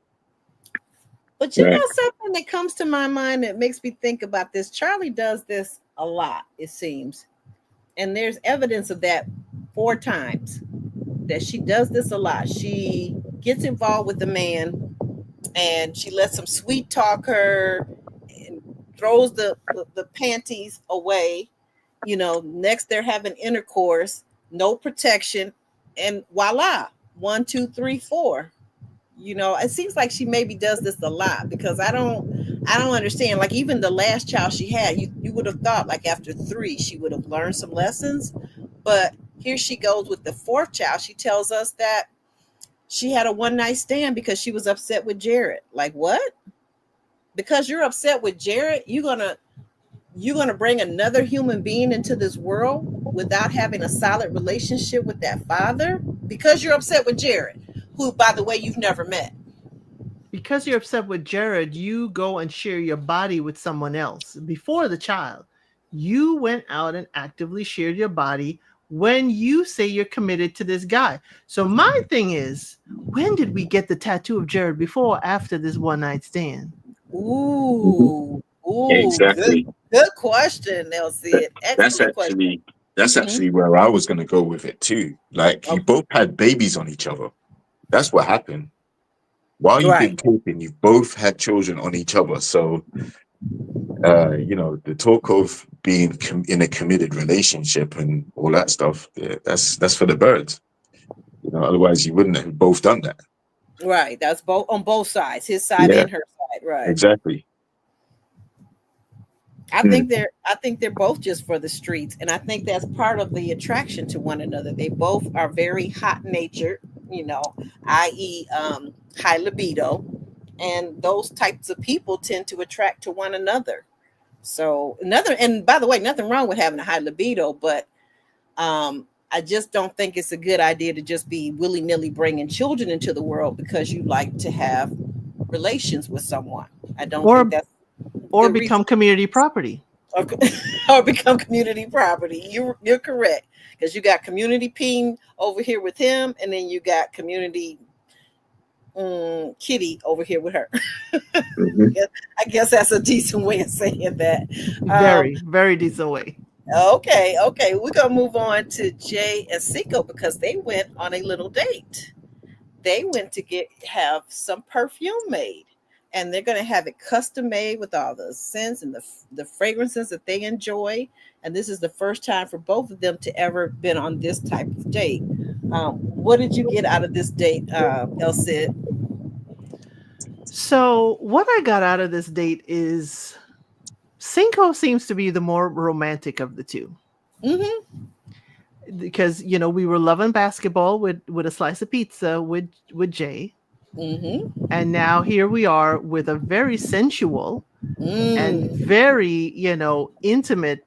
but Right. something that comes to my mind that makes me think about this. Charlie does this a lot, it seems. And there's evidence of that 4 times that she does this a lot. She gets involved with the man and she lets him sweet talk her and throws the panties away. Next they're having intercourse, no protection, and voila, 1, 2, 3, 4. You know, it seems like she maybe does this a lot because I don't understand. Like even the last child she had, you would have thought like after 3 she would have learned some lessons, but here she goes with the 4th child. She tells us that she had a one night stand because she was upset with Jared. Like what? Because you're upset with Jared, you're gonna bring another human being into this world without having a solid relationship with that father because you're upset with Jared, who, by the way, you've never met. Because you're upset with Jared, you go and share your body with someone else before the child. You went out and actively shared your body when you say you're committed to this guy. So my thing is, when did we get the tattoo of Jared, before or after this one night stand? Ooh, Exactly. good question, Elsie. That's Excellent question. actually that's Mhm. actually where I was going to go with it too. Like you Oh, both had babies on each other. That's what happened. While you've been right. talking, you've both had children on each other. So, the talk of being in a committed relationship and all that stuff, yeah, that's for the birds. Otherwise you wouldn't have both done that. Right. That's both on both sides, his side Yeah, and her side. Right. exactly. Hmm. I think they're both just for the streets. And I think that's part of the attraction to one another. They both are very hot natured, you know, i.e. High libido. And those types of people tend to attract to one another. So and by the way, nothing wrong with having a high libido, but I just don't think it's a good idea to just be willy-nilly bringing children into the world because you like to have relations with someone. I don't think Or that's a or good reason. become community property. or, or become community property. You're correct because you got community peen over here with him, and then you got community kitty over here with her. Hmm. I guess that's a decent way of saying that. Um, Very, very decent way. okay, we're gonna move on to Jay and Siko because they went on a little date. They went to have some perfume made, and they're going to have it custom made with all the scents and the fragrances that they enjoy. And this is the first time for both of them to ever been on this type of date. What did you get out of this date, Elsie? So what I got out of this date is Cinco seems to be the more romantic of the two. Mm-hmm. Because we were loving basketball with a slice of pizza with Jay, Mm-hmm. and now here we are with a very sensual and Mm. very intimate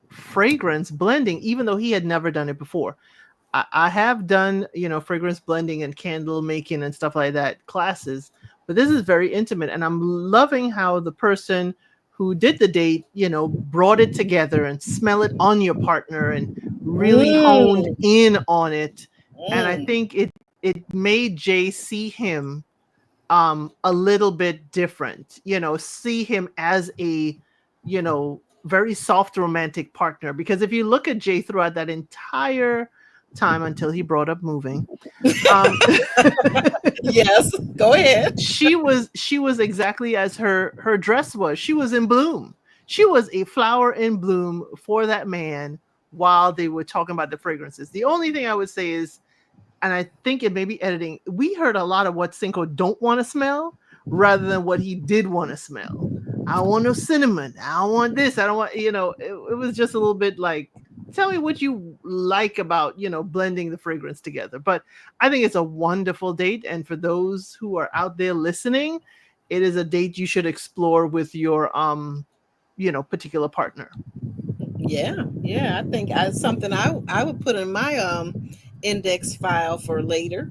fragrance blending, even though he had never done it before. I have done fragrance blending and candle making and stuff like that classes, but this is very intimate, and I'm loving how the person who did the date brought it together and smell it on your partner and really honed Mm. in on it. And I Mm. think it made Jay see him a little bit different, see him as a very soft romantic partner. Because if you look at Jay throughout that entire time until he brought up moving, um Yes, go ahead. she was exactly as her dress was. She was in bloom. She was a flower in bloom for that man while they were talking about the fragrances. The only thing I would say is, and I think it may be editing, we heard a lot of what Cinco don't want to smell rather than what he did want to smell. I don't want no cinnamon. I don't want this. I don't want, it was just a little bit like, tell me what you like about, blending the fragrance together. But I think it's a wonderful date. And for those who are out there listening, it is a date you should explore with your, particular partner. Yeah. I think something I would put in my index file for later.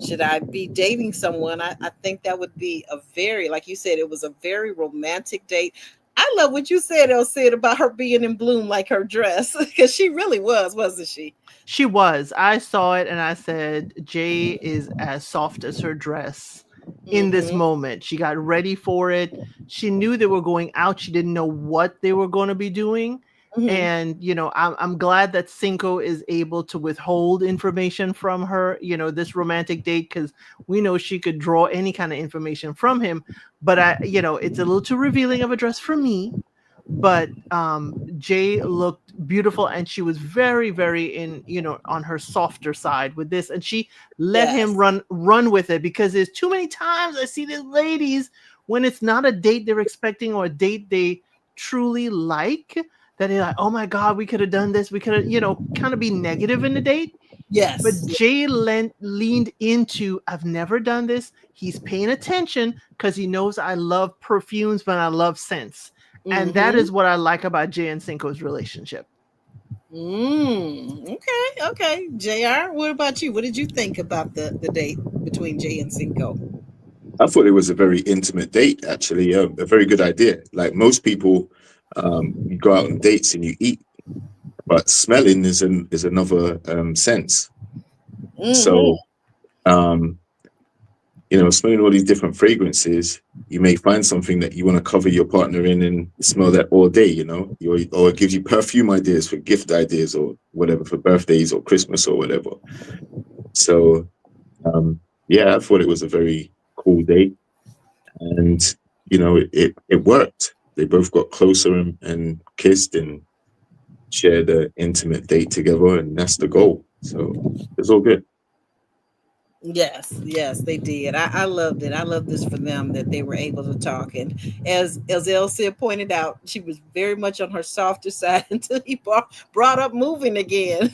Should I be dating someone? I think that would be a very, like you said, it was a very romantic date. I love what you said, Elsie, about her being in bloom like her dress, because she really was, wasn't she? She was. I saw it and I said, Jay is as soft as her dress in this Mm-hmm. moment. She got ready for it. She knew they were going out. She didn't know what they were going to be doing. Mm-hmm. And, I'm glad that Cinco is able to withhold information from her, this romantic date, because we know she could draw any kind of information from him. But it's a little too revealing of a dress for me. but Jay looked beautiful, and she was very, very on her softer side with this, and she let him run with it, because there's too many times I see these ladies when it's not a date they're expecting or a date they truly like, that they're like, oh my God, we could have done this, we could have, kind of be negative in the date. Yes. But Jay leaned into, I've never done this. He's paying attention because he knows I love perfumes, but I love scents. And that is what I like about Jay and Cinco's relationship. Okay. JR, what about you? What did you think about the date between Jay and Cinco? I thought it was a very intimate date, actually. A very good idea. Like most people, you go out on dates and you eat, but smelling is another sense. So, smelling all these different fragrances, you may find something that you want to cover your partner in and smell that all day, or it gives you perfume ideas for gift ideas or whatever, for birthdays or Christmas or whatever. So, I thought it was a very cool date, and it worked. They both got closer and kissed and shared an intimate date together, and that's the goal. So it's all good. Yes, they did. I loved it. I love this for them, that they were able to talk. And as Elsie pointed out, she was very much on her softer side until he brought up moving again.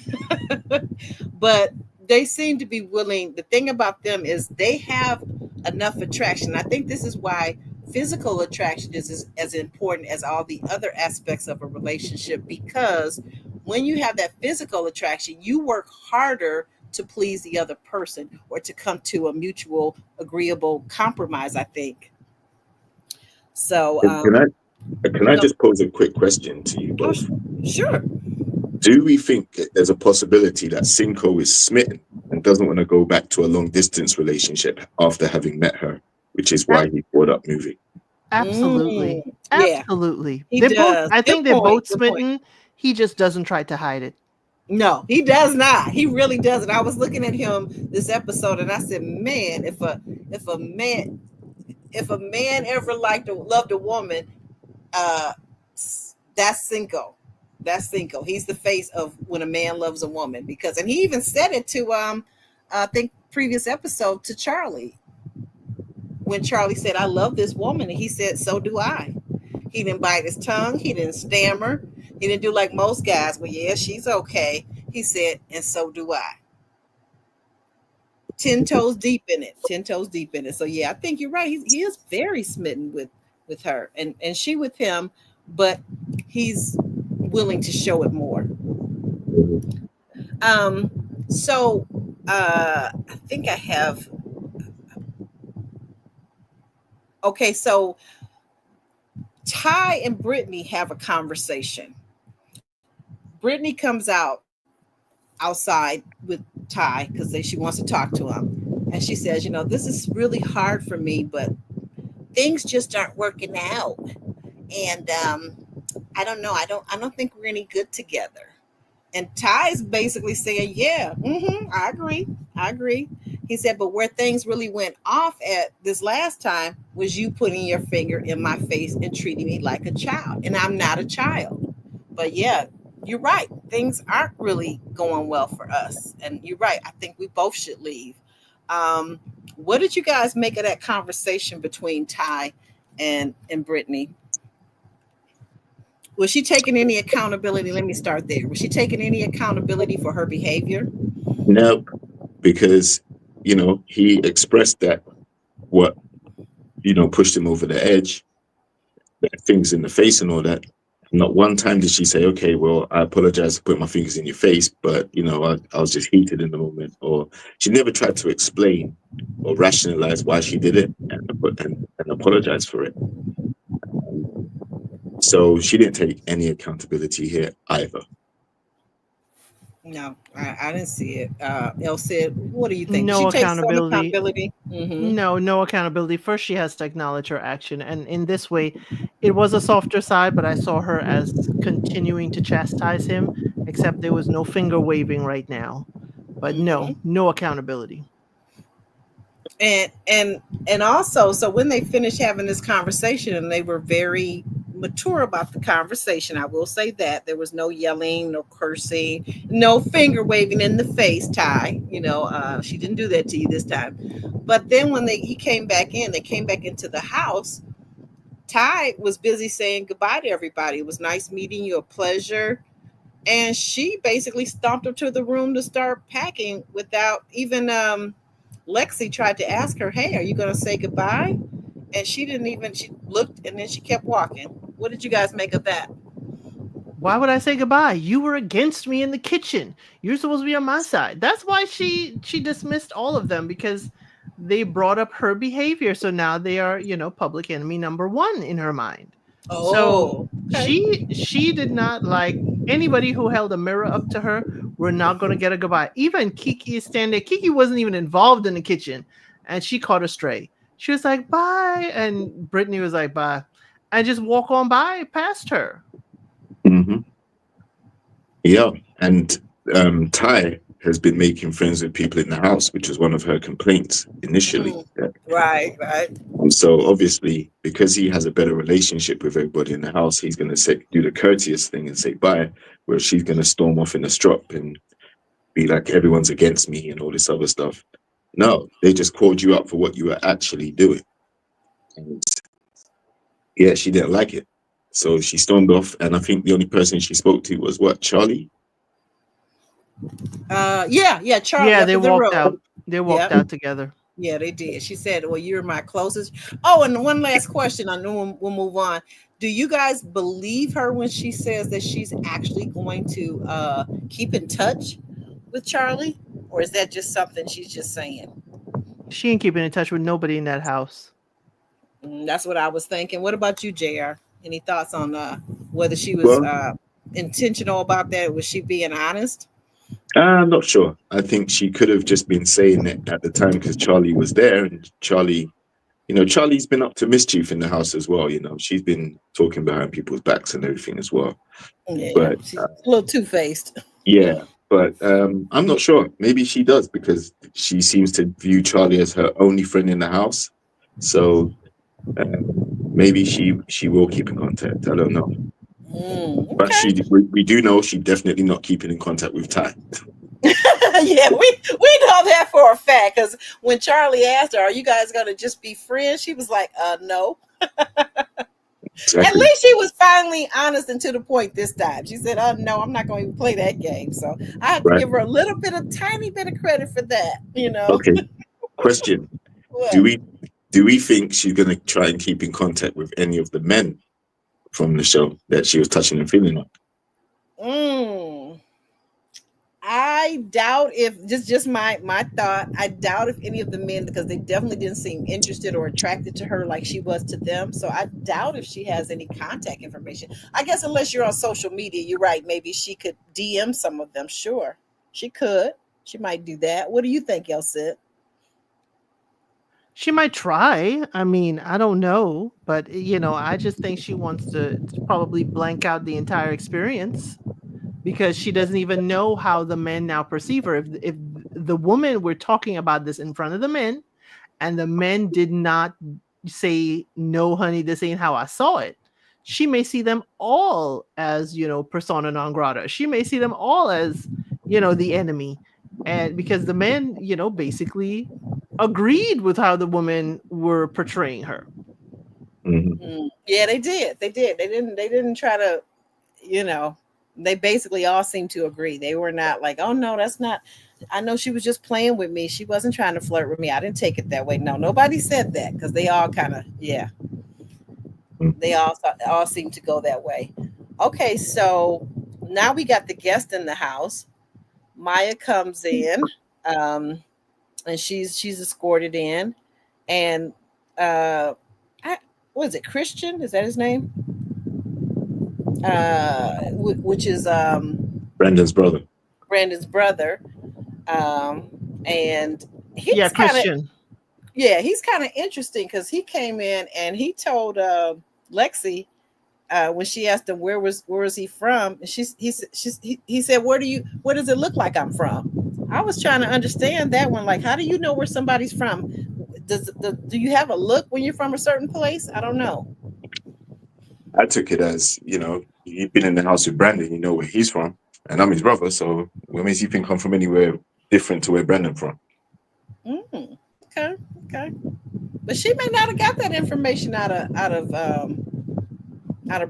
But they seem to be willing. The thing about them is they have enough attraction. I think this is why physical attraction is as important as all the other aspects of a relationship, because when you have that physical attraction, you work harder to please the other person or to come to a mutual agreeable compromise, I think. So can I just pose a quick question to you both? Sure. Do we think that there's a possibility that Cinco is smitten and doesn't want to go back to a long distance relationship after having met her, which is why he brought up moving? Absolutely. Yeah. Absolutely. He They're does. both, I think they're both smitten. Point. He just doesn't try to hide it. No, he does not. He really doesn't. I was looking at him this episode and I said, man, if a man ever loved a woman, that's Cinco. That's Cinco. He's the face of when a man loves a woman, and he even said it to I think previous episode to Charlie, when Charlie said, I love this woman, and he said, so do I. He didn't bite his tongue, he didn't stammer, he didn't do like most guys, well, yeah, she's okay. He said, and so do I. 10 toes deep in it. So yeah, I think you're right. He is very smitten with her, and she with him, but he's willing to show it more. So I think I have. Okay, so Ty and Brittany have a conversation. Brittany comes outside with Ty because she wants to talk to him, and she says, this is really hard for me, but things just aren't working out, and I don't know. I don't think we're any good together. And Ty's basically saying, yeah, I agree. He said, but where things really went off at this last time was you putting your finger in my face and treating me like a child. And I'm not a child. But yeah, you're right. Things aren't really going well for us. And you're right. I think we both should leave. What did you guys make of that conversation between Ty and Brittany? Was she taking any accountability? Let me start there. Was she taking any accountability for her behavior? No, because, he expressed that what, pushed him over the edge, that things in the face and all that. Not one time did she say, okay, well, I apologize for putting my fingers in your face, but, I was just heated in the moment. Or she never tried to explain or rationalize why she did it and apologize for it. So she didn't take any accountability here either. No, I didn't see it. Elsie, what do you think? No she accountability. Takes some accountability. Mm-hmm. No accountability. First, she has to acknowledge her action. And in this way, it was a softer side, but I saw her as continuing to chastise him, except there was no finger waving right now. But no accountability. And also, so when they finished having this conversation, and they were very mature about the conversation. I will say that there was no yelling, no cursing, no finger waving in the face. Ty, she didn't do that to you this time. But then when he came back in, they came back into the house. Ty was busy saying goodbye to everybody. It was nice meeting you, a pleasure. And she basically stomped up to the room to start packing without even Lexi tried to ask her, hey, are you going to say goodbye? And she didn't even, she looked and then she kept walking. What did you guys make of that? Why would I say goodbye? You were against me in the kitchen. You're supposed to be on my side. That's why she dismissed all of them, because they brought up her behavior. So now they are, public enemy number one in her mind. So okay. she did not like anybody who held a mirror up to her. We're not going to get a goodbye. Even Kiki is standing there. Kiki wasn't even involved in the kitchen, and she caught a stray. She was like, bye. And Brittany was like, bye. And just walk on by past her. Mm-hmm. Yeah. And Ty has been making friends with people in the house, which was one of her complaints initially. Right. And so obviously, because he has a better relationship with everybody in the house, he's going to do the courteous thing and say bye, where she's going to storm off in a strop and be like, everyone's against me and all this other stuff. No, they just called you up for what you were actually doing. And yeah, she didn't like it. So she stormed off. And I think the only person she spoke to was what, Charlie? Charlie. Yeah, they walked out. They walked out together. Yeah, they did. She said, well, you're my closest. Oh, and one last question. I know we'll move on. Do you guys believe her when she says that she's actually going to keep in touch with Charlie? Or is that just something she's just saying? She ain't keeping in touch with nobody in that house. That's what I was thinking. What about you, JR? Any thoughts on whether she was intentional about that? Was she being honest? I'm not sure. I think she could have just been saying it at the time because Charlie was there, and Charlie's been up to mischief in the house as well. She's been talking behind people's backs and everything as well. Yeah, but she's a little two-faced. Yeah, but I'm not sure. Maybe she does, because she seems to view Charlie as her only friend in the house. So maybe she will keep in contact. I don't know. Okay. But we do know she's definitely not keeping in contact with Ty. Yeah, we know that for a fact, because when Charlie asked her, are you guys going to just be friends? She was like, no. Exactly. At least she was finally honest and to the point this time. She said, no, I'm not going to play that game. So I have to give her a tiny bit of credit for that, Okay. Question. Do we think she's going to try and keep in contact with any of the men from the show that she was touching and feeling on? I doubt if just my thought. I doubt if any of the men, because they definitely didn't seem interested or attracted to her like she was to them. So I doubt if she has any contact information. I guess unless you're on social media, you're right. Maybe she could DM some of them. Sure, she could. She might do that. What do you think, Elsit? She might try. I mean, I don't know, but I just think she wants to probably blank out the entire experience, because she doesn't even know how the men now perceive her. If the woman were talking about this in front of the men, and the men did not say, no, honey, this ain't how I saw it, she may see them all as, persona non grata. She may see them all as, the enemy. And because the men, basically agreed with how the women were portraying her. Mm-hmm. Yeah, they did. They didn't try to, they basically all seemed to agree. They were not like, oh no, that's not, I know she was just playing with me. She wasn't trying to flirt with me. I didn't take it that way. No, nobody said that, because they all kind of, they all seem to go that way. Okay, so now we got the guest in the house. Maya comes in, and she's escorted in, and what is it, Christian? Is that his name? Which is Brandon's brother. And he's Christian. He's kind of interesting, because he came in and he told Lexi when she asked him where was he from, and he said, what does it look like I'm from? I was trying to understand that one. Like, how do you know where somebody's from? Do you have a look when you're from a certain place? I don't know. I took it as, you've been in the house with Brandon, you know where he's from, and I'm his brother. So what makes you think I'm from anywhere different to where Brandon from? Okay, okay. But she may not have got that information out of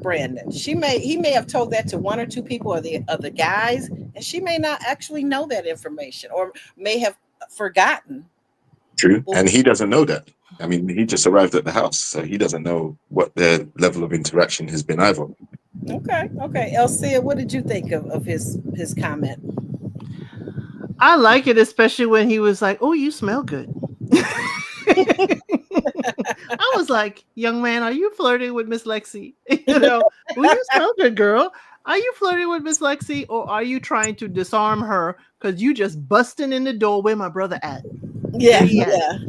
Brandon. He may have told that to one or two people or the other guys, and she may not actually know that information or may have forgotten. True. Well, And he doesn't know that. I mean, he just arrived at the house, so he doesn't know what their level of interaction has been either. okay. Elsia, what did you think of his comment? I like it, especially when he was like, "Oh, you smell good." I was like, "Young man, are you flirting with Miss Lexi?" Oh, you smell good, girl. Are you flirting with Miss Lexi, or are you trying to disarm her because you just busting in the door where my brother at? Yeah, Why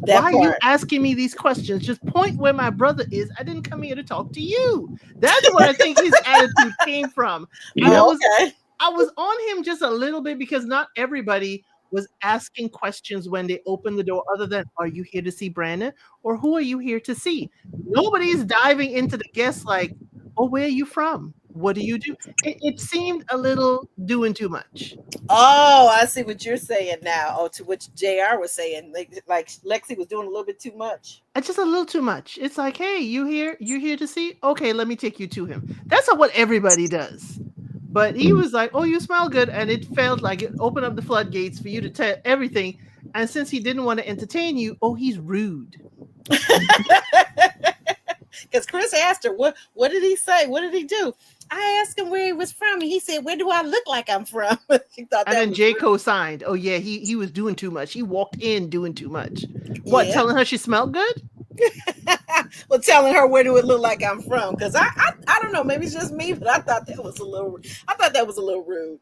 that are you part. asking me these questions? Just point where my brother is. I didn't come here to talk to you. That's what I think his attitude came from. And Yeah. I was on him just a little bit because not everybody was asking questions when they opened the door, other than, "Are you here to see Brandon?" or "Who are you here to see?" Nobody's diving into the guests like, "Oh, where are you from? What do you do?" It seemed a little doing too much. Oh, I see what you're saying now. Oh, to which JR was saying, like Lexi was doing a little bit too much. It's just a little too much. It's like, "Hey, you here? You're here to see? Okay, let me take you to him." That's not what everybody does. But he was like, "Oh, you smell good," and it felt like it opened up the floodgates for you to tell everything. And since he didn't want to entertain you, oh, he's rude. Because Chris asked her, what did he say? What did he do? I asked him where he was from, and he said, "Where do I look like I'm from?" She thought And that then was Jay co-signed. Oh yeah, he was doing too much. He walked in doing too much. What, Yeah. telling her she smelled good? Well, telling her where do it look like I'm from? Because I don't know, maybe it's just me, but I thought that was a little rude.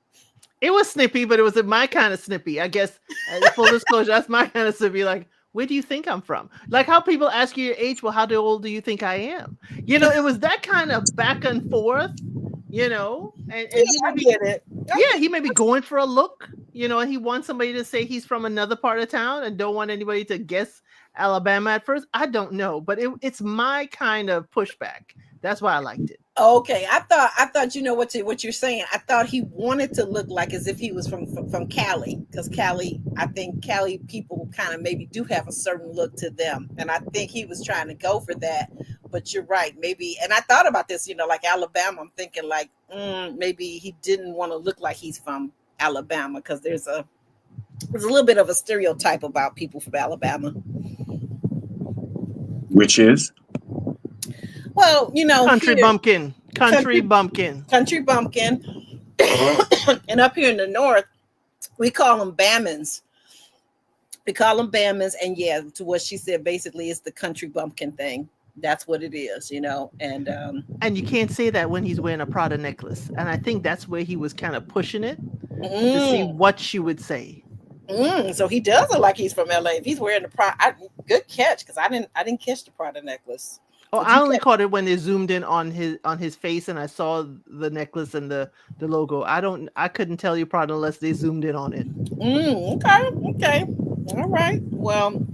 It was snippy, but it was my kind of snippy. I guess, full disclosure, that's my kind of snippy. Like, where do you think I'm from? Like how people ask you your age. Well, how old do you think I am? It was that kind of back and forth. And he may I be, get it. he may be going for a look. And he wants somebody to say he's from another part of town and don't want anybody to guess Alabama at first. I don't know, but it's my kind of pushback. That's why I liked it. Okay, I thought what you're saying. I thought he wanted to look like as if he was from Cali, because I think Cali people kind of maybe do have a certain look to them, and I think he was trying to go for that. But you're right, maybe. And I thought about this, like Alabama. I'm thinking like maybe he didn't want to look like he's from Alabama because there's a little bit of a stereotype about people from Alabama. Which is? Well, Country here, bumpkin. Country bumpkin. Country bumpkin. And up here in the north, we call them Bammins. We call them Bammins. And yeah, to what she said, basically, it's the country bumpkin thing. That's what it is, And you can't say that when he's wearing a Prada necklace. And I think that's where he was kind of pushing it to see what she would say. So he does look like he's from LA. If he's wearing the Prada, good catch, because I didn't catch the Prada necklace. Oh, I only caught it when they zoomed in on his face and I saw the necklace and the logo. I couldn't tell you Prada unless they zoomed in on it. Okay. All right. Well,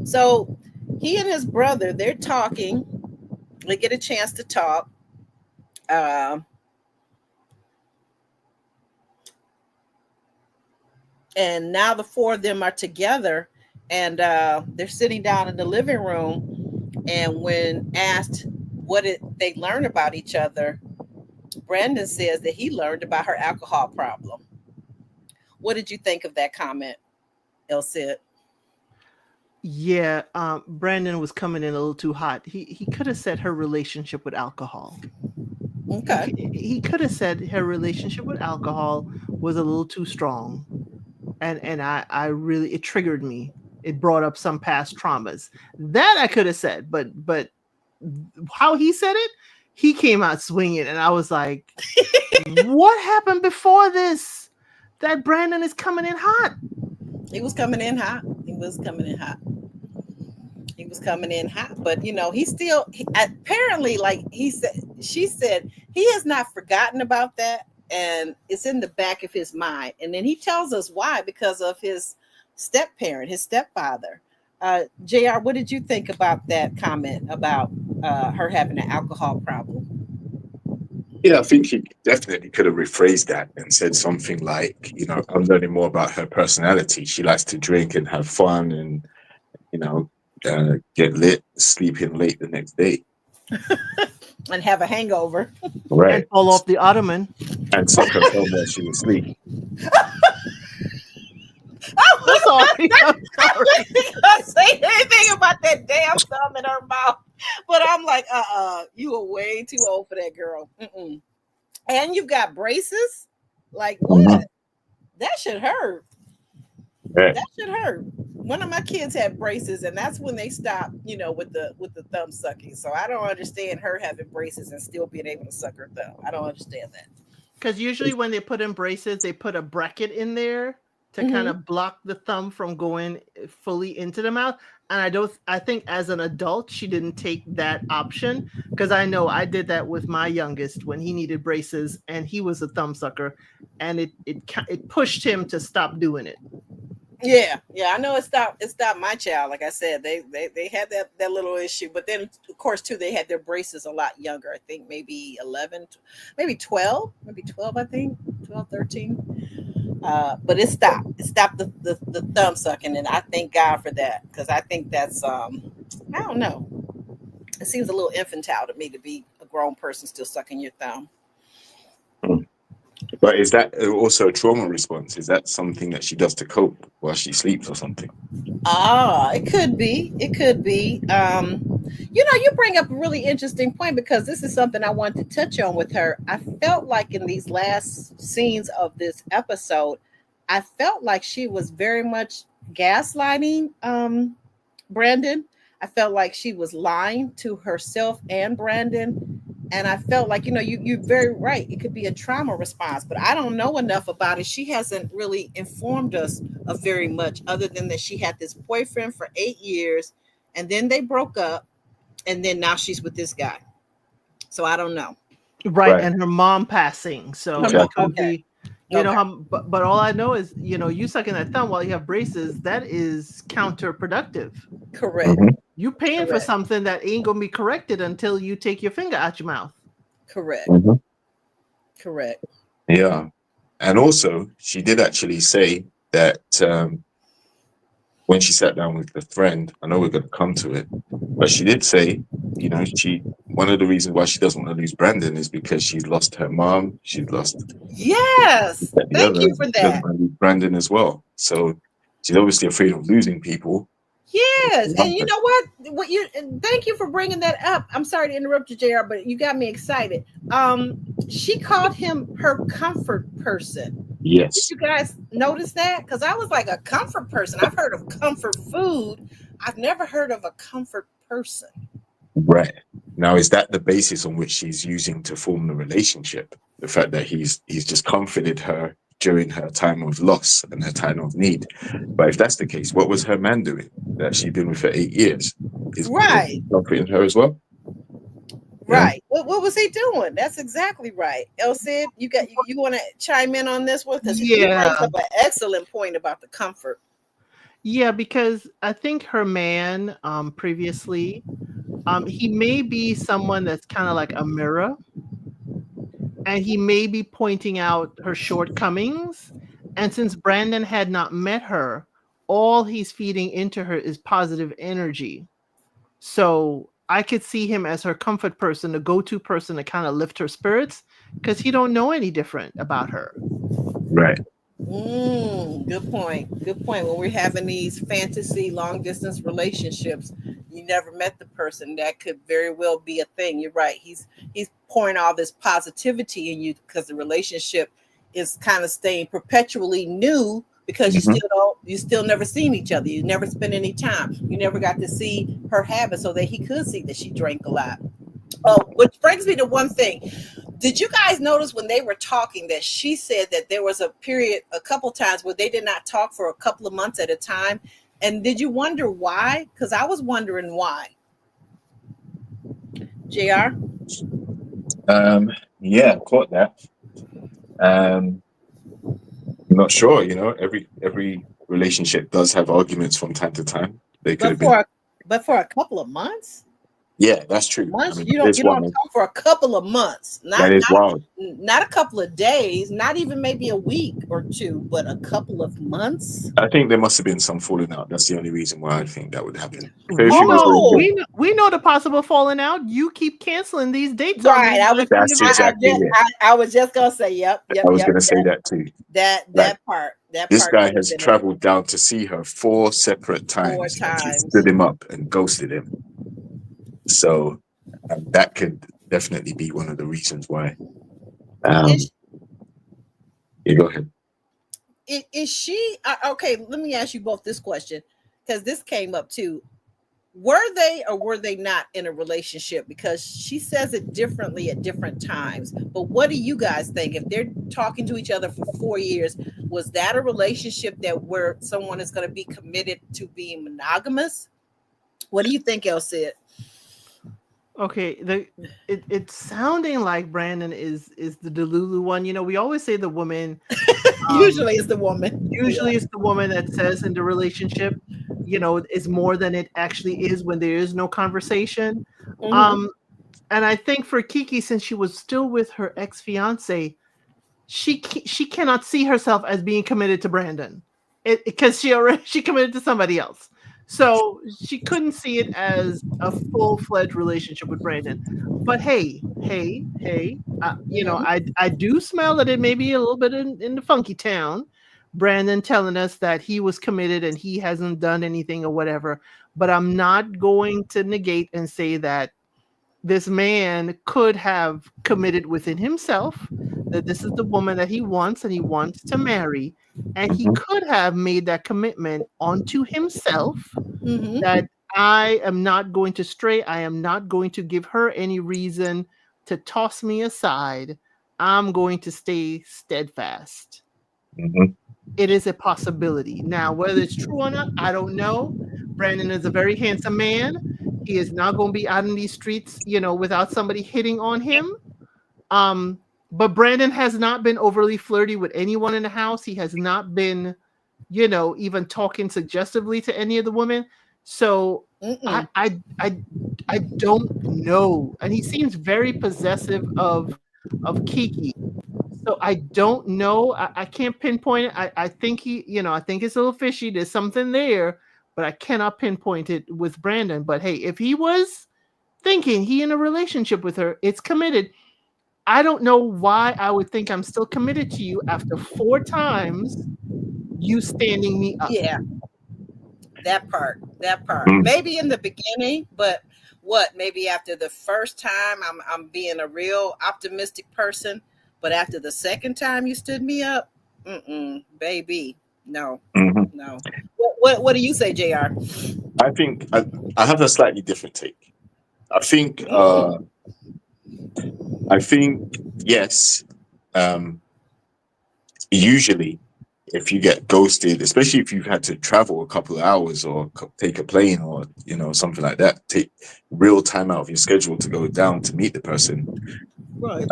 so he and his brother, they're talking. They get a chance to talk. And now the four of them are together, and they're sitting down in the living room. And when asked what did they learn about each other, Brandon says that he learned about her alcohol problem. What did you think of that comment, Elsid? Yeah, Brandon was coming in a little too hot. He could have said her relationship with alcohol. Okay. He could have said her relationship with alcohol was a little too strong. And I really, it triggered me. It brought up some past traumas. That I could have said, but how he said it, he came out swinging, and I was like, what happened before this? That Brandon is coming in hot. He was coming in hot. But he still apparently, like she said, he has not forgotten about that, and it's in the back of his mind. And then he tells us why, because of his step-parent, his stepfather. JR, what did you think about that comment about her having an alcohol problem? Yeah, I think he definitely could have rephrased that and said something like, I'm learning more about her personality. She likes to drink and have fun and, you know, get lit, sleep in late the next day. And have a hangover. Right. And fall off the ottoman. And suck her thumb while she was asleep. I'm sorry. I'm sorry. Can't say anything about that damn thumb in her mouth. But I'm like, you are way too old for that, girl. Mm-mm. And you've got braces? Like what? That should hurt. Right. That should hurt. One of my kids had braces, and that's when they stopped, with the thumb sucking. So I don't understand her having braces and still being able to suck her thumb. I don't understand that. Because usually when they put in braces, they put a bracket in there to kind of block the thumb from going fully into the mouth. And I think as an adult, she didn't take that option, because I know I did that with my youngest when he needed braces and he was a thumb sucker, and it pushed him to stop doing it. Yeah, I know it stopped my child. Like I said, they had that little issue, but then of course too, they had their braces a lot younger. I think maybe 11, maybe 12, I think 12, 13. But it stopped the thumb sucking, and I thank God for that, because I think that's I don't know, it seems a little infantile to me to be a grown person still sucking your thumb. But is that also a trauma response? Is that something that she does to cope while she sleeps or something? It could be. It could be. You bring up a really interesting point, because this is something I wanted to touch on with her. I felt like in these last scenes of this episode, I felt like she was very much gaslighting Brandon. I felt like she was lying to herself and Brandon. And I felt like, you're very right. It could be a trauma response, but I don't know enough about it. She hasn't really informed us of very much, other than that she had this boyfriend for 8 years, and then they broke up, and then now she's with this guy. So I don't know. Right. And her mom passing. So Exactly. it could be, but all I know is, you sucking that thumb while you have braces, that is counterproductive. Correct. You paying for something that ain't gonna be corrected until you take your finger out your mouth. Correct. Correct. Yeah. And also, she did actually say that when she sat down with the friend, I know we're going to come to it, but she did say, one of the reasons why she doesn't want to lose Brandon is because she's lost her mom. She's lost. Yes. Thank you for She that. doesn't want to lose Brandon as well. So she's obviously afraid of losing people. Yes, and you know what? Thank you for bringing that up. I'm sorry to interrupt you, JR, but you got me excited. She called him her comfort person. Yes. Did you guys notice that? Because I was like, a comfort person. I've heard of comfort food. I've never heard of a comfort person. Right. Now, is that the basis on which she's using to form the relationship? The fact that he's just comforted her during her time of loss and her time of need. But if that's the case, what was her man doing that she'd been with for 8 years? Is right. Comforting her as well? Right. Yeah. What was he doing? That's exactly right. El Cid, you want to chime in on this one? Because he brings up an excellent point about the comfort. Yeah, because I think her man previously, he may be someone that's kind of like a mirror, and he may be pointing out her shortcomings. And since Brandon had not met her, all he's feeding into her is positive energy. So I could see him as her comfort person, the go-to person to kind of lift her spirits, because he don't know any different about her. Right. Good point. Good point. When we're having these fantasy long distance relationships, you never met the person. That could very well be a thing. You're right. He's pouring all this positivity in you because the relationship is kind of staying perpetually new, because you still never seen each other. You never spent any time. You never got to see her habits so that he could see that she drank a lot. Oh, which brings me to one thing. Did you guys notice when they were talking that she said that there was a period, a couple times, where they did not talk for a couple of months at a time? And did you wonder why? Because I was wondering why. JR? Yeah, caught that. I'm not sure, every relationship does have arguments from time to time. They could have been. But for a couple of months? Yeah, that's true. I Months? mean, You don't there's you don't one talk for a couple of months, that is wild. not a couple of days, not even maybe a week or two, but a couple of months. I think there must have been some falling out. That's the only reason why I think that would happen. If We everything was know, going good, we know the possible falling out. You keep canceling these dates on Right. me. that's exactly it. I was just gonna say, yep. I was going to say that too. Like, That this part guy could have has been traveled down to see her 4 separate 4 times, and she times. stood him up and ghosted him. So that could definitely be one of the reasons why. Is, You go ahead. is she okay? Let me ask you both this question because this came up too. Were they or were they not in a relationship? Because she says it differently at different times. But what do you guys think? If they're talking to each other for 4 years, was that a relationship that where someone is going to be committed to being monogamous? What do you think, Elsie? Okay, it's sounding like Brandon is the Delulu one. You know, we always say the woman. Usually it's the woman. Usually it's the woman that says in the relationship, you know, is more than it actually is when there is no conversation. Mhm. And I think for Kiki, since she was still with her ex-fiance, she cannot see herself as being committed to Brandon, because she committed to somebody else. So she couldn't see it as a full-fledged relationship with Brandon. But hey, you know, I do smell that it may be a little bit in the funky town. Brandon telling us that he was committed and he hasn't done anything or whatever. But I'm not going to negate and say that this man could have committed within himself that this is the woman that he wants and he wants to marry. And he Mhm. could have made that commitment onto himself Mhm. that I am not going to stray. I am not going to give her any reason to toss me aside. I'm going to stay steadfast. Mhm. It is a possibility. Now, whether it's true or not, I don't know. Brandon is a very handsome man. He is not going to be out in these streets, you know, without somebody hitting on him. Um, but Brandon has not been overly flirty with anyone in the house. He has not been, you know, even talking suggestively to any of the women. So I, Mm-mm. I, I, I don't know. And he seems very possessive of Kiki. So I don't know. I can't pinpoint it. I think he, you know, I think it's a little fishy. There's something there, but I cannot pinpoint it with Brandon. But hey, if he was thinking he in a relationship with her, it's committed. I don't know why I would think I'm still committed to you after 4 times you standing me up. Yeah, that part. That part. Mm. Maybe in the beginning, but what? Maybe after the first time, I'm being a real optimistic person. But after the second time you stood me up, baby, no, Mhm. no. What do you say, Jr.? I think I have a slightly different take. I think uh, Mm. I think yes. Um, Usually, if you get ghosted, especially if you've had to travel a couple of hours or take a plane or something like that, take real time out of your schedule to go down to meet the person. Right.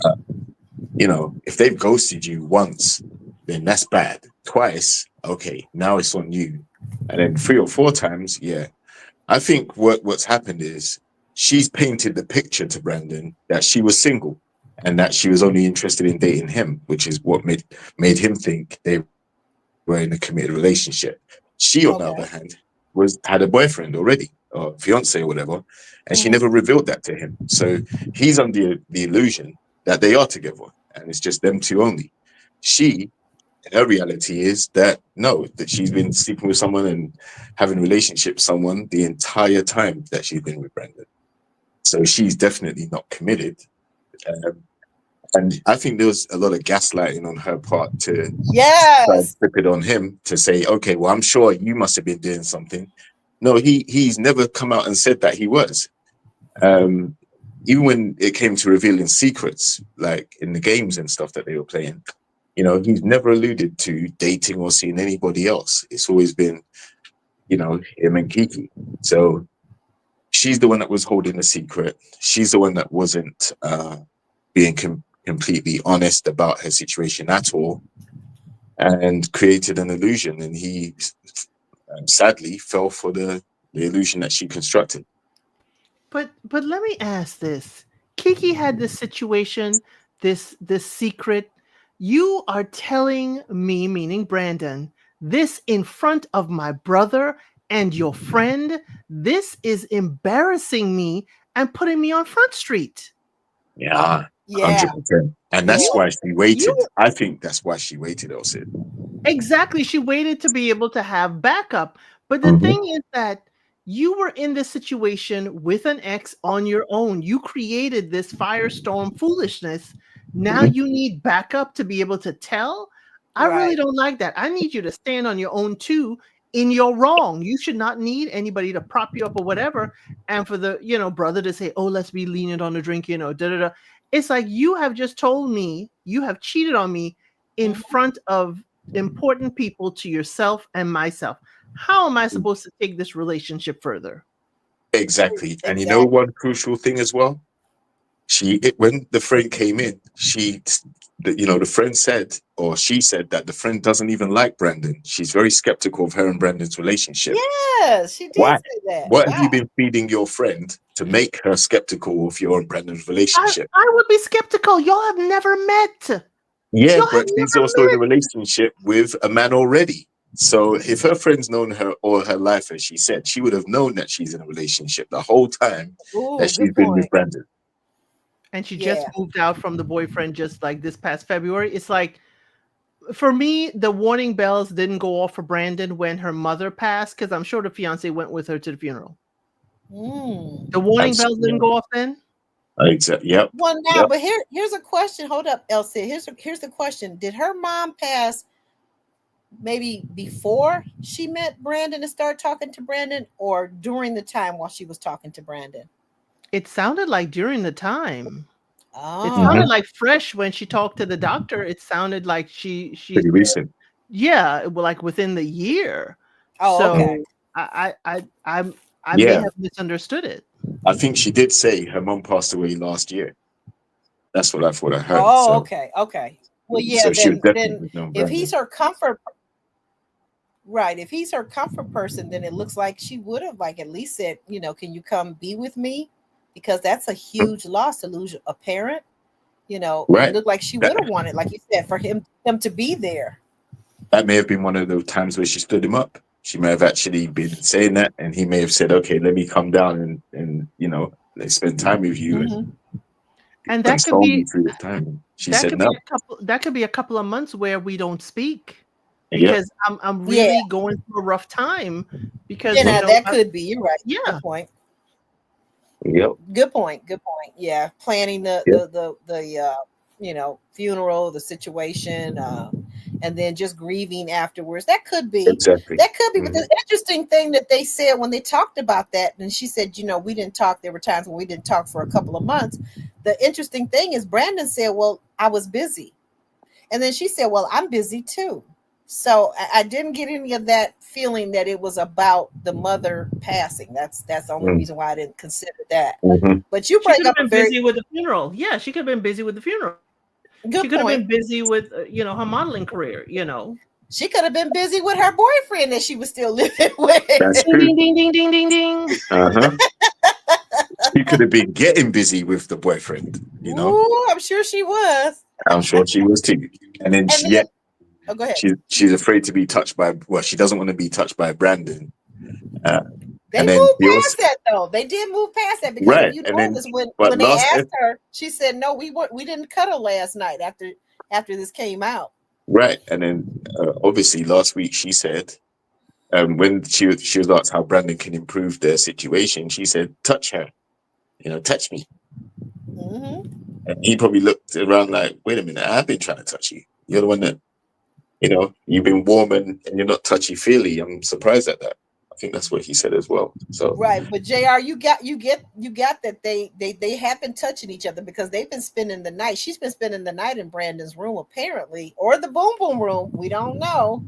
If they've ghosted you once, then that's bad. Twice, okay, now it's on you. And then 3 or 4 times, yeah. I think what's happened is she's painted the picture to Brandon that she was single and that she was only interested in dating him, which is what made him think they were in a committed relationship. She, on the other Okay. hand, had a boyfriend already, or fiance or whatever, and she Mhm. never revealed that to him. So he's under the illusion that they are together, and it's just them two only. She, her reality is that no, that she's been sleeping with someone and having a relationship with someone the entire time that she's been with Brendan. So she's definitely not committed. Um, and I think there was a lot of gaslighting on her part to try and Yes. flip it on him to say, okay, well, I'm sure you must have been doing something. No, he's never come out and said that he was. Um, Even when it came to revealing secrets, like in the games and stuff that they were playing, he's never alluded to dating or seeing anybody else. It's always been, him and Kiki. So she's the one that was holding the secret. She's the one that wasn't being completely honest about her situation at all, and created an illusion. And he sadly fell for the illusion that she constructed. But let me ask this. Kiki had this situation, this secret. You are telling me, meaning Brandon, this in front of my brother and your friend. This is embarrassing me and putting me on Front Street. Yeah, Yeah. 100%. And Yeah. that's why she waited. You I think that's why she waited, Elsie. exactly. She waited to be able to have backup. But the Mhm. thing is that you were in this situation with an ex on your own. You created this firestorm foolishness. Now Mhm. you need backup to be able to tell. I really Right. don't like that. I need you to stand on your own too. In your wrong, you should not need anybody to prop you up or whatever. And for the brother to say, "Oh, let's be lenient on the drink," da da da. It's like you have just told me you have cheated on me in Mhm. front of important people to yourself and myself. How am I supposed to take this relationship further? Exactly. And you know Exactly. one crucial thing as well? When the friend came in, the friend said, or she said, that the friend doesn't even like Brandon. She's very skeptical of her and Brandon's relationship. Yes, she did Why? say that. What have Wow. you been feeding your friend to make her skeptical of your and Brandon's relationship? I would be skeptical. Y'all have never met. Yeah, Y'all have but she's never also in a met. relationship with a man already. So if her friend's known her all her life, as she said, she would have known that she's in a relationship the whole time that Ooh, she's good been with point. Brandon. And she just Yeah. moved out from the boyfriend just like this past February. It's like, for me, the warning bells didn't go off for Brandon when her mother passed, because I'm sure the fiance went with her to the funeral. The warning bells didn't Absolutely. go off then. Exactly. Yep. Well, now, Yep. but here's a question. Hold up, Elsie. Here's the question. Did her mom pass maybe before she met Brandon and started talking to Brandon, or during the time while she was talking to Brandon? It sounded like during the time. It Oh, sounded Mhm. like fresh when she talked to the doctor. It sounded like she's Pretty recent. yeah, well, like within the year. oh, okay. So I may Yeah. have misunderstood it. I think she did say her mom passed away last year. That's what I thought I heard. Oh, So okay, okay. Well, yeah. so she would Then definitely have known if he's Brandon. her comfort, right? If he's her comfort person, then it looks like she would have like at least said, can you come be with me? Because that's a huge loss to lose a parent. It Right. looked like she That would have wanted, like you said, for him to be there. that may have been one of the times where she stood him up. She may have actually been saying that, and he may have said, "Okay, let me come down and let's spend time with you and Mhm. And console me through this time." And she said no. that could be a couple of months where we don't speak Yep. because I'm Yeah. really going through a rough time because Yeah, now that could be. You're right. yeah. Good point. Yep. Good point. Good point. Yeah, planning the Yep. funeral, the situation, and then just grieving afterwards. That could be. Exactly. That could be. But Mhm. the interesting thing that they said when they talked about that, and she said, we didn't talk. There were times when we didn't talk for a couple of months. The interesting thing is Brandon said, "Well, I was busy," and then she said, "Well, I'm busy too." So I didn't get any of that feeling that it was about the mother passing. That's the only reason why I didn't consider that. Mhm. But you She bring could have up a been very busy with the funeral. Yeah, she could have been busy with the funeral. She good could have point. been busy with her modeling career. She could have been busy with her boyfriend that she was still living with. That's Ding true. ding ding ding ding ding ding. Uh-huh. She could have been getting busy with the boyfriend. Ooh, I'm sure she was. I'm sure she was too. And then And then, oh, go ahead. she's afraid to be touched by. Well, she doesn't want to be touched by Brandon. Uh, They and then moved he also past that though. They did move past that because if right. you And then notice when but they last asked her, she said, "No, we didn't cuddle last night after this came out." right. And then obviously last week she said when she was asked how Brandon can improve their situation, she said, "Touch her, touch me." Mm-hmm. And he probably looked around like, "Wait a minute, I've been trying to touch you. You're the one that you've been warm and you're not touchy feely. I'm surprised at that." I think that's what he said as well. So Right, but Jr., you got that they have been touching each other because they've been spending the night. She's been spending the night in Brandon's room apparently, or the boom boom room. We don't know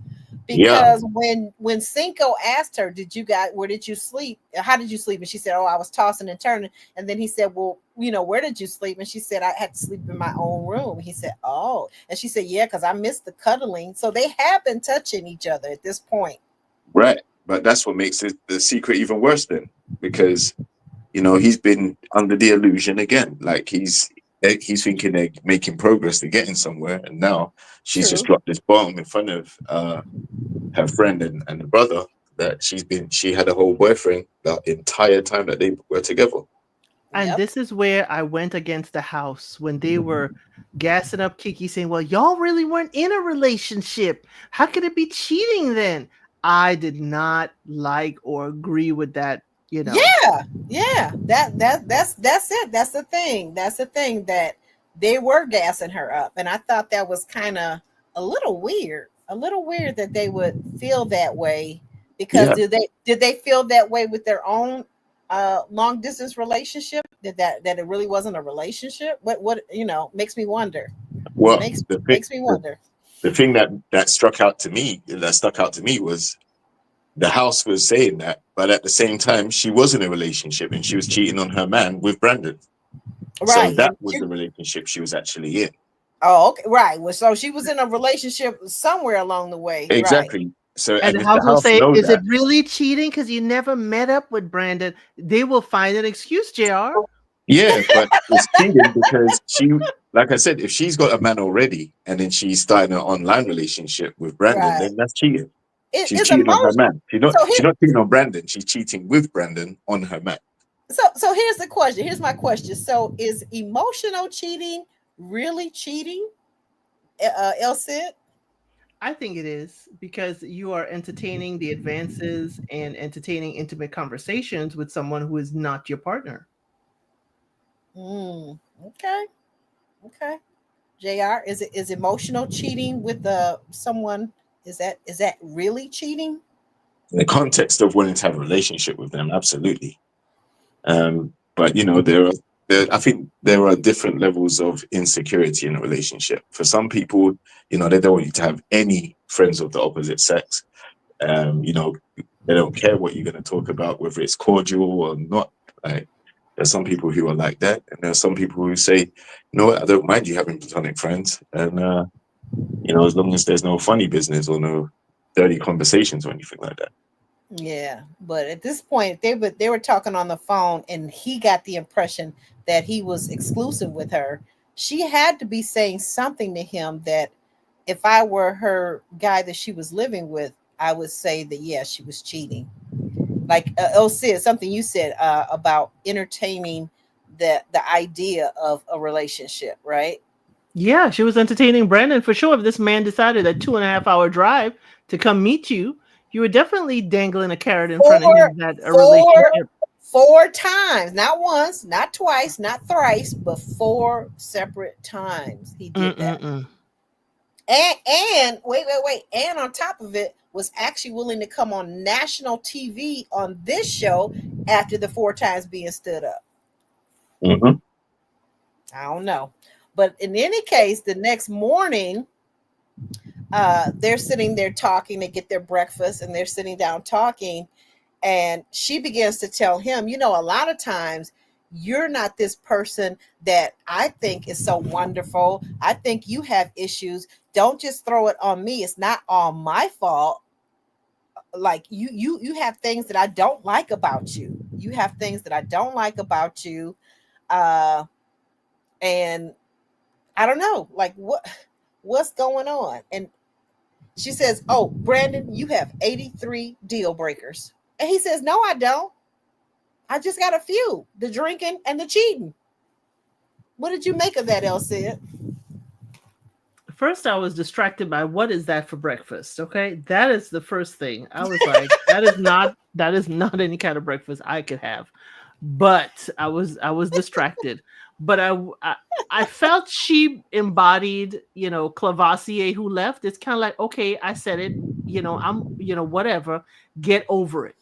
yeah, because when Cinco asked her, where did you sleep? How did you sleep? And she said, "Oh, I was tossing and turning." And then he said, "Well, where did you sleep?" And she said, "I had to sleep in my own room." He said, "Oh," and she said, "Yeah, because I missed the cuddling." So they have been touching each other at this point. right. But that's what makes the secret even worse then, because he's been under the illusion again. Like he's thinking they're making progress, they're getting somewhere, and now she's just dropped this bomb in front of her friend and the brother that she had a whole boyfriend the entire time that they were together. And this is where I went against the house when they were gassing up Kiki, saying, well, y'all really weren't in a relationship. How could it be cheating then? I did not like or agree with that, Yeah. That's it. That's the thing. That's the thing, that they were gassing her up. And I thought that was kind of a little weird that they would feel that way, because did they feel that way with their own long distance relationship? That it really wasn't a relationship? What makes me wonder. Well, makes me wonder. The thing that stuck out to me was the house was saying that, but at the same time, she was in a relationship and she was cheating on her man with Brandon. Right. So that was the relationship she was actually in. Oh, okay. Right. Well, so she was in a relationship somewhere along the way. Exactly. Right. So and the house will say, is it really cheating because you never met up with Brandon? They will find an excuse, JR. Yeah, but it's cheating because like I said, if she's got a man already and then she's starting an online relationship with Brandon, then that's cheating. She's cheating on her man. She's not cheating on Brandon. She's cheating with Brandon on her man. So here's the question. Here's my question. So is emotional cheating really cheating, El Cid? I think it is, because you are entertaining the advances and entertaining intimate conversations with someone who is not your partner. Okay. JR, is emotional cheating with someone? Is that really cheating? In the context of wanting to have a relationship with them, absolutely. But I think there are different levels of insecurity in a relationship. For some people, they don't want you to have any friends of the opposite sex. They don't care what you're going to talk about, whether it's cordial or not. Like, there's some people who are like that, and there's some people who say, I don't mind you having platonic friends, and as long as there's no funny business or no dirty conversations or anything like that. Yeah, but at this point, they were talking on the phone, and he got the impression that he was exclusive with her. She had to be saying something to him that, if I were her guy that she was living with, I would say that, yeah, she was cheating. Like El Cid, something you said about entertaining the idea of a relationship, right? Yeah, she was entertaining Brandon for sure. If this man decided a 2.5 hour drive to come meet you, you were definitely dangling a carrot in front of him that a relationship. 4 times, not once, not twice, not thrice, but 4 separate times he did that. And wait. And on top of it, was actually willing to come on national TV on this show after the 4 times being stood up. Mm-hmm. I don't know. But in any case, the next morning, they're sitting there talking. They get their breakfast and they're sitting down talking. And she begins to tell him, a lot of times you're not this person that I think is so wonderful. I think you have issues. Don't just throw it on me. It's not all my fault. Like you have things that I don't like about you. You have things that I don't like about you. And I don't know, like what's going on? And she says, oh, Brandon, you have 83 deal breakers. And he says, no, I don't. I just got a few, the drinking and the cheating. What did you make of that, El Cid? First, I was distracted by what is that for breakfast? Okay, that is the first thing. I was like, that is not any kind of breakfast I could have. But I was distracted. But I felt she embodied, Clavassier who left. It's kind of like, okay, I said it, I'm, whatever, get over it.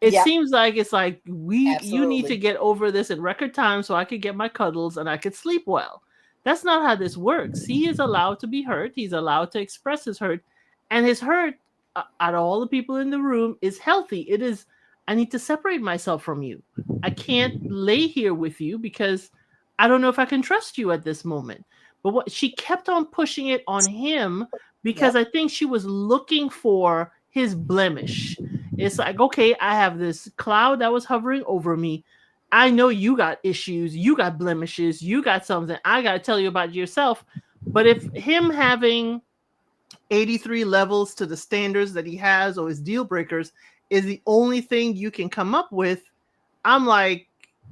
It seems like it's like you need to get over this in record time so I could get my cuddles and I could sleep well. That's not how this works. He is allowed to be hurt. He's allowed to express his hurt. And his hurt, out of all the people in the room, is healthy. It is, I need to separate myself from you. I can't lay here with you because I don't know if I can trust you at this moment. But she kept on pushing it on him because I think she was looking for his blemish. It's like, okay, I have this cloud that was hovering over me. I know you got issues, you got blemishes, you got something. I got to tell you about yourself. But if him having 83 levels to the standards that he has or his deal breakers is the only thing you can come up with, I'm like,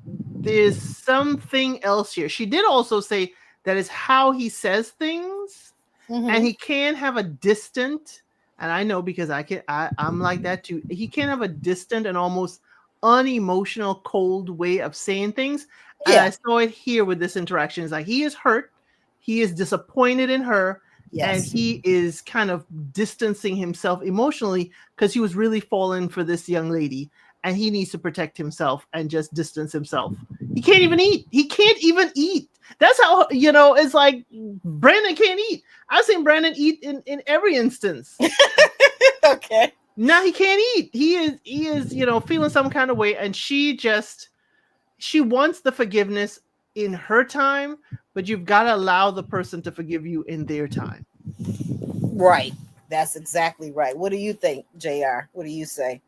there's something else here. She did also say that is how he says things, and he can have a distant, and I know because I'm like that too. He can have a distant and almost unemotional, cold way of saying things. And I saw it here with this interaction. It's like he is hurt, he is disappointed in her, and he is kind of distancing himself emotionally because he was really falling for this young lady, and he needs to protect himself and just distance himself. He can't even eat. He can't even eat. That's how, it's like Brandon can't eat. I've seen Brandon eat in every instance. Okay. Now he can't eat. He is, feeling some kind of way, and she wants the forgiveness in her time, but you've got to allow the person to forgive you in their time. Right. That's exactly right. What do you think, JR? What do you say?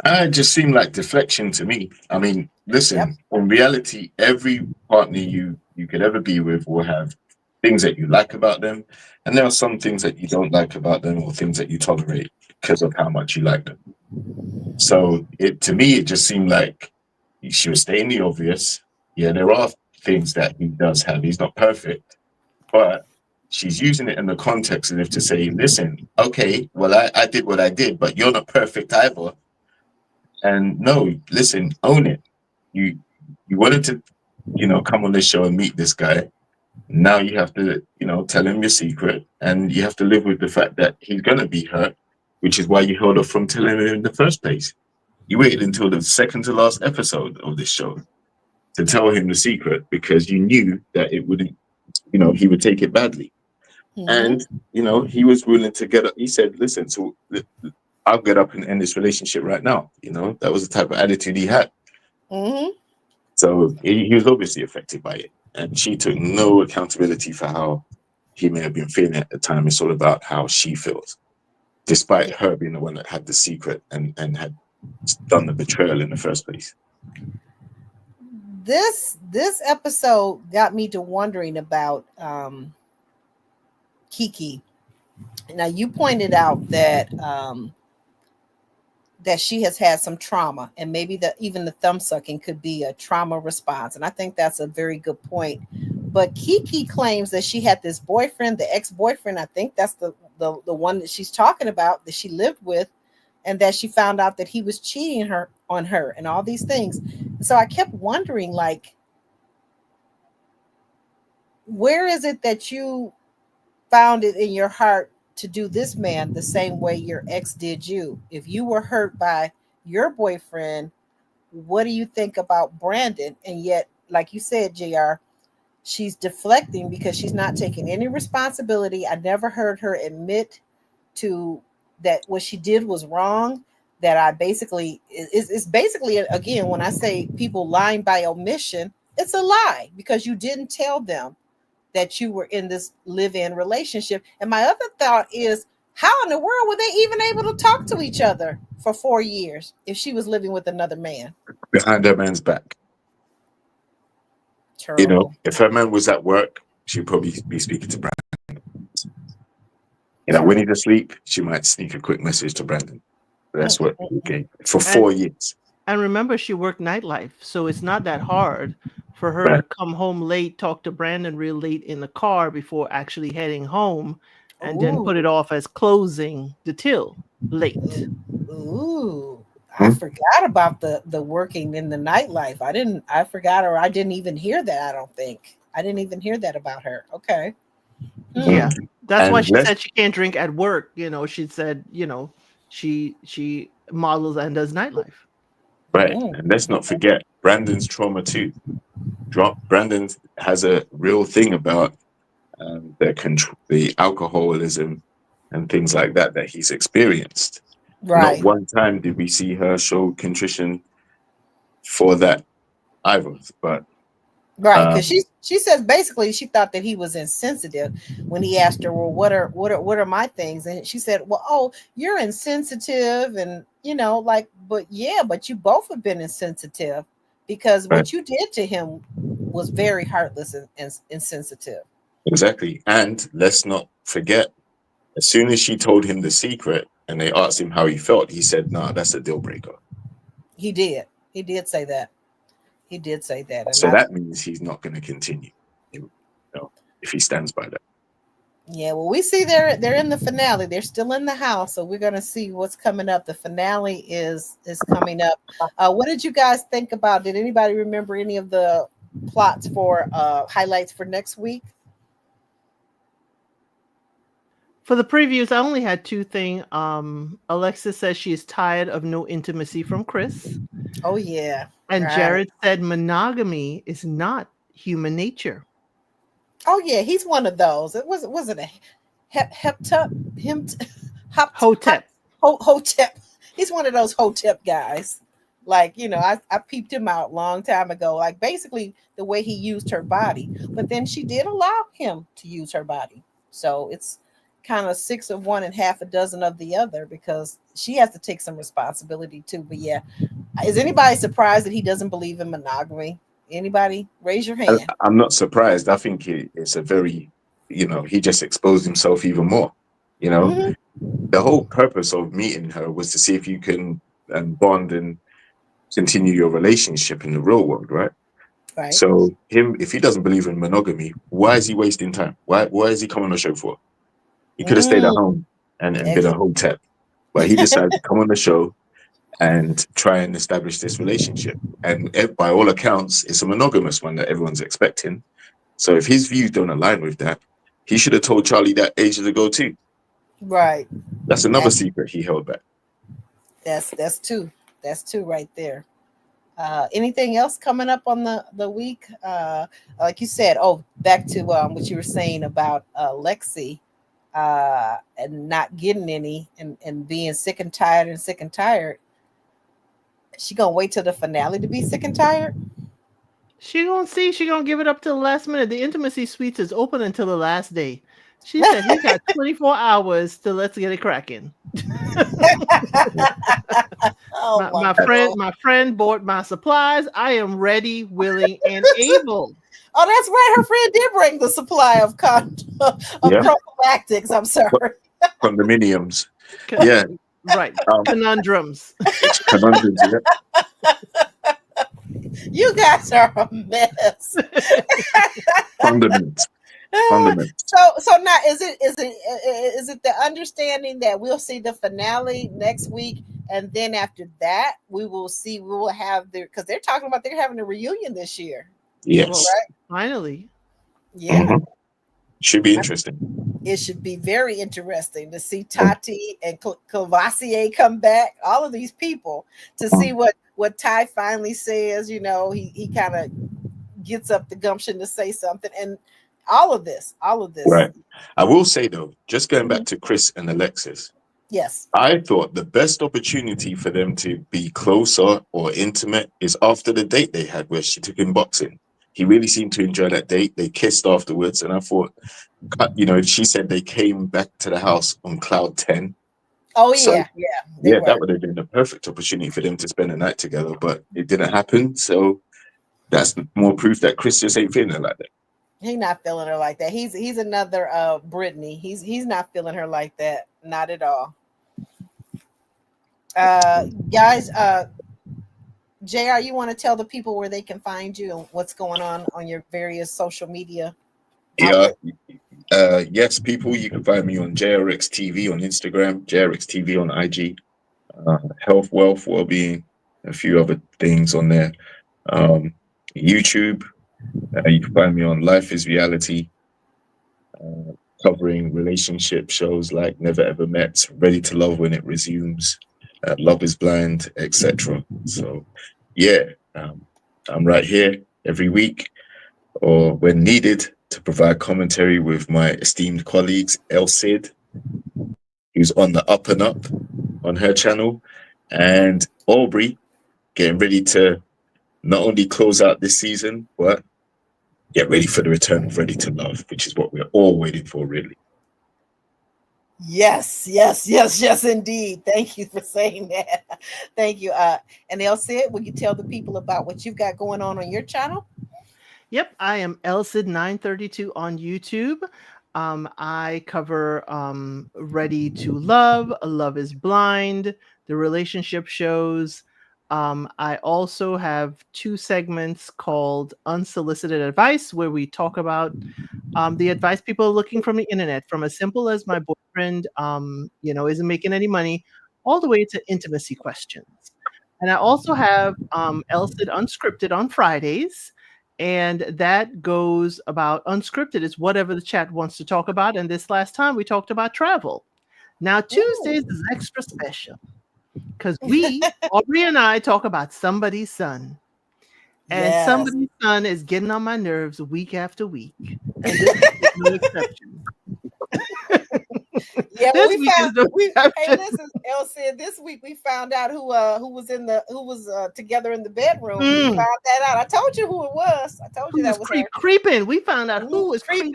It just seemed like deflection to me. I mean, listen, in reality, every partner you could ever be with will have things that you like about them, and there are some things that you don't like about them, or things that you tolerate because of how much you like them. So to me, it just seemed like she was stating the obvious. Yeah, there are things that he does have. He's not perfect, but she's using it in the context as if to say, listen, okay, well, I did what I did, but you're not perfect either. And no, listen, own it. You wanted to, come on this show and meet this guy. Now you have to, tell him your secret, and you have to live with the fact that he's going to be hurt, which is why you held off from telling him in the first place. You waited until the second to last episode of this show to tell him the secret because you knew that it wouldn't, he would take it badly. And, he was willing to get up. He said, listen, so I'll get up and end this relationship right now. That was the type of attitude he had. So he was obviously affected by it. And she took no accountability for how he may have been feeling at the time. It's all about how she feels, despite her being the one that had the secret and had done the betrayal in the first place. This episode got me to wondering about Kiki. Now, you pointed out that that she has had some trauma, and maybe even the thumb sucking could be a trauma response. And I think that's a very good point. But Kiki claims that she had this boyfriend, the ex-boyfriend. I think that's the one that she's talking about, that she lived with, and that she found out that he was cheating on her and all these things. So I kept wondering, like, where is it that you found it in your heart to do this man the same way your ex did you? If you were hurt by your boyfriend, what do you think about Brandon? And yet, like you said, JR, she's deflecting because she's not taking any responsibility. I never heard her admit to that what she did was wrong. That I basically, it's basically, again, when I say people lying by omission, it's a lie because you didn't tell them that you were in this live-in relationship. And my other thought is, how in the world were they even able to talk to each other for 4 years if she was living with another man? Behind her man's back. Terrible. If her man was at work, she'd probably be speaking to Brandon. When he's asleep, she might sneak a quick message to Brandon. That's what, for 4 years. And remember, she worked nightlife, so it's not that hard for her to come home late, talk to Brandon real late in the car before actually heading home, and then put it off as closing the till late. I forgot about the working in the nightlife. I forgot, or I didn't even hear that. I don't think I didn't even hear that about her. Okay. Yeah, that's why she said she can't drink at work. She said, she models and does nightlife. Right. And let's not forget Brandon's trauma too. Brandon has a real thing about the alcoholism and things like that he's experienced. Right. Not one time did we see her show contrition for that either. But right, because she says basically she thought that he was insensitive when he asked her, well, what are my things? And she said, well, you're insensitive, and but you both have been insensitive because Right. what you did to him was very heartless and insensitive. Exactly. And let's not forget, as soon as she told him the secret and they asked him how he felt, he said, "No, that's a deal breaker." He did. He did say that. He did say that. And So that means he's not going to continue, if he stands by that. yeah, well, we see they're in the finale. They're still in the house, so we're gonna see what's coming up. The finale is coming up. What did you guys think about? Did anybody remember any of the plots for highlights for next week? For the previews, I only had two things. Alexis says she is tired of no intimacy from Chris. Oh yeah. And right. Jared said monogamy is not human nature. Oh yeah, he's one of those. It wasn't a Hotep. He's one of those Hotep guys. Like, I peeped him out a long time ago. Like, basically the way he used her body. But then she did allow him to use her body. So it's kind of 6 of one and half a dozen of the other, because she has to take some responsibility too. But yeah, is anybody surprised that he doesn't believe in monogamy? Anybody? Raise your hand. I'm not surprised. I think it's a very, he just exposed himself even more. Mm-hmm. The whole purpose of meeting her was to see if you can bond and continue your relationship in the real world, right? Right. So if he doesn't believe in monogamy, why is he wasting time? Why is he coming on the show for? He could have stayed at home and been a Hotep, but he decided to come on the show and try and establish this relationship. And by all accounts, it's a monogamous one that everyone's expecting. So if his views don't align with that, he should have told Charlie that ages ago too. Right. That's another secret he held back. That's two. That's two right there. Anything else coming up on the week? Like you said, back to what you were saying about Lexi and not getting any and being sick and tired. She gonna wait till the finale to be sick and tired? She gonna give it up to the last minute. The intimacy suites is open until the last day. She said he got 24 hours to let's get it cracking. My friend bought my supplies. I am ready, willing, and able. Oh, that's right. Her friend did bring the supply of prophylactics. I'm sorry. Condominiums. Yeah. Right. Conundrums. Conundrums, yeah. You guys are a mess. Fundaments. So now is it the understanding that we'll see the finale next week, and then after that we will have because they're talking about they're having a reunion this year. Yes. Right? Finally. Yeah. Mm-hmm. Should be interesting. It should be very interesting to see Tati and Cavassier come back. All of these people to see what Ty finally says. He kind of gets up the gumption to say something, and all of this. Right. I will say though, just going back to Chris and Alexis. Yes. I thought the best opportunity for them to be closer or intimate is after the date they had where she took him boxing. He really seemed to enjoy that date. They kissed afterwards, and I thought, she said they came back to the house on cloud 10. Oh, so, yeah. That would have been the perfect opportunity for them to spend the night together, but it didn't happen. So that's more proof that Chris just ain't feeling like that. He's not feeling her like that. He's another Brittany. He's not feeling her like that. Not at all. Guys, JR, you want to tell the people where they can find you and what's going on your various social media? Yeah. Yes, people, you can find me on JRX TV on Instagram, JRX TV on IG, health, wealth, well-being, a few other things on there. YouTube, you can find me on Life is Reality, covering relationship shows like NeverEverMets, Ready to Love When It Resumes, Love is Blind, etc. So, I'm right here every week or when needed to provide commentary with my esteemed colleagues, El Cid, who's on the up and up on her channel, and Aubrey, getting ready to not only close out this season, but get ready for the return of Ready to Love, which is what we're all waiting for, really. Yes, indeed. Thank you for saying that. Thank you. And Elsie, will you tell the people about what you've got going on your channel? Yep, I am Elsid932 on YouTube. I cover Ready to Love, Love is Blind, the relationship shows. I also have 2 segments called Unsolicited Advice, where we talk about the advice people are looking from the internet, from as simple as my boyfriend, isn't making any money, all the way to intimacy questions. And I also have Elsid Unscripted on Fridays, and that goes about unscripted is whatever the chat wants to talk about. And this last time we talked about travel. Now Tuesdays is extra special because Aubrey and I, talk about somebody's son. And somebody's son is getting on my nerves week after week. And this is no exception. Yeah, this we week found. is no exception. Hey, listen, Elsie. This week we found out who was together in the bedroom. We found that out. I told you who it was. I told you that was creeping. We found out who was creeping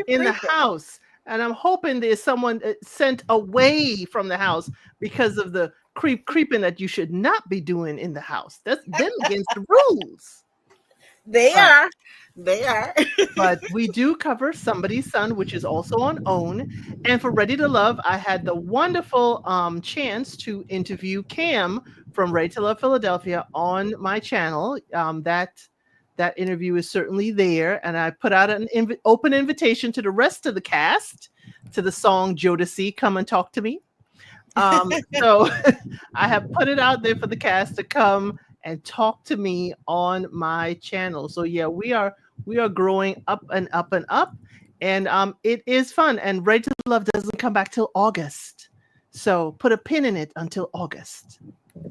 in the house, and I'm hoping there's someone sent away from the house because of the creeping that you should not be doing in the house. That's them against the rules. They are. But we do cover Somebody's Son, which is also on OWN. And for Ready to Love, I had the wonderful chance to interview Cam from Ready to Love Philadelphia on my channel. That interview is certainly there. And I put out an open invitation to the rest of the cast to the song Jodeci, Come and Talk to Me. So I have put it out there for the cast to come and talk to me on my channel. So yeah, we are growing up and up and up, and it is fun. And Ready to Love doesn't come back till August, so put a pin in it until August.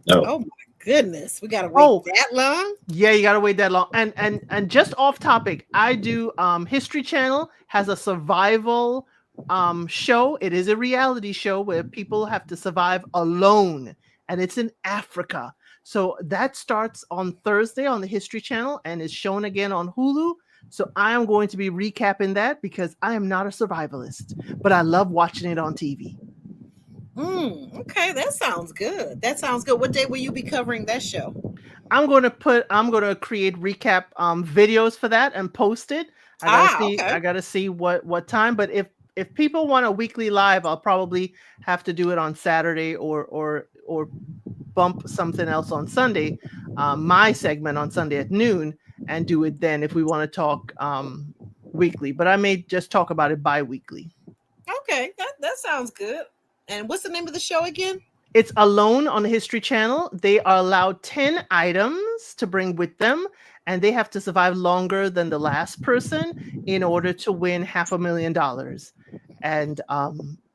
Oh my goodness, we gotta wait that long? Yeah, you gotta wait that long. And just off topic, I do History Channel has a survival show. It is a reality show where people have to survive alone, and it's in Africa. So that starts on Thursday on the History Channel and is shown again on Hulu. So I am going to be recapping that because I am not a survivalist, but I love watching it on TV. Okay, that sounds good. What day will you be covering that show? I'm going to create recap videos for that and post it. I gotta see what time, but if people want a weekly live, I'll probably have to do it on Saturday or bump something else on Sunday, my segment on Sunday at noon, and do it then if we want to talk weekly. But I may just talk about it bi-weekly. Okay, that sounds good. And what's the name of the show again? It's Alone on the History Channel. They are allowed 10 items to bring with them, and they have to survive longer than the last person in order to win $500,000. And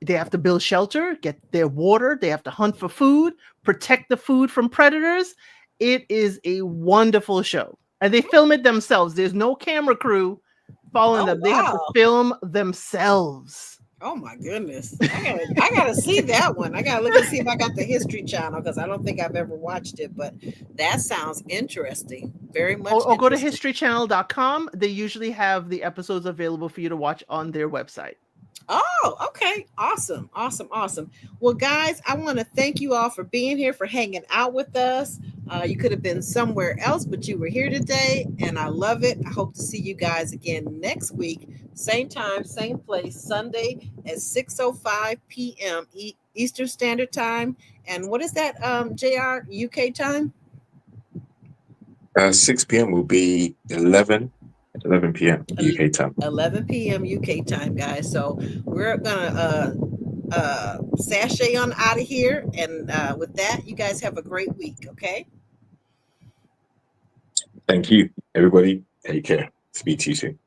they have to build shelter, get their water. They have to hunt for food, protect the food from predators. It is a wonderful show. And they film it themselves. There's no camera crew following them. They have to film themselves. Oh my goodness. I gotta see that one. I gotta look and see if I got the History Channel because I don't think I've ever watched it, but that sounds interesting. Very much. Or go to historychannel.com. They usually have the episodes available for you to watch on their website. Oh, okay. Awesome. Well, guys, I want to thank you all for being here, for hanging out with us. You could have been somewhere else, but you were here today, and I love it. I hope to see you guys again next week. Same time, same place, Sunday at 6:05 p.m. Eastern Standard Time. And what is that, JR, UK time? 6 p.m. will be 11 p.m. UK time. 11 p.m. UK time, guys. So we're gonna sashay on out of here, and with that, you guys have a great week. Okay. Thank you, everybody. Take care. Speak to you soon.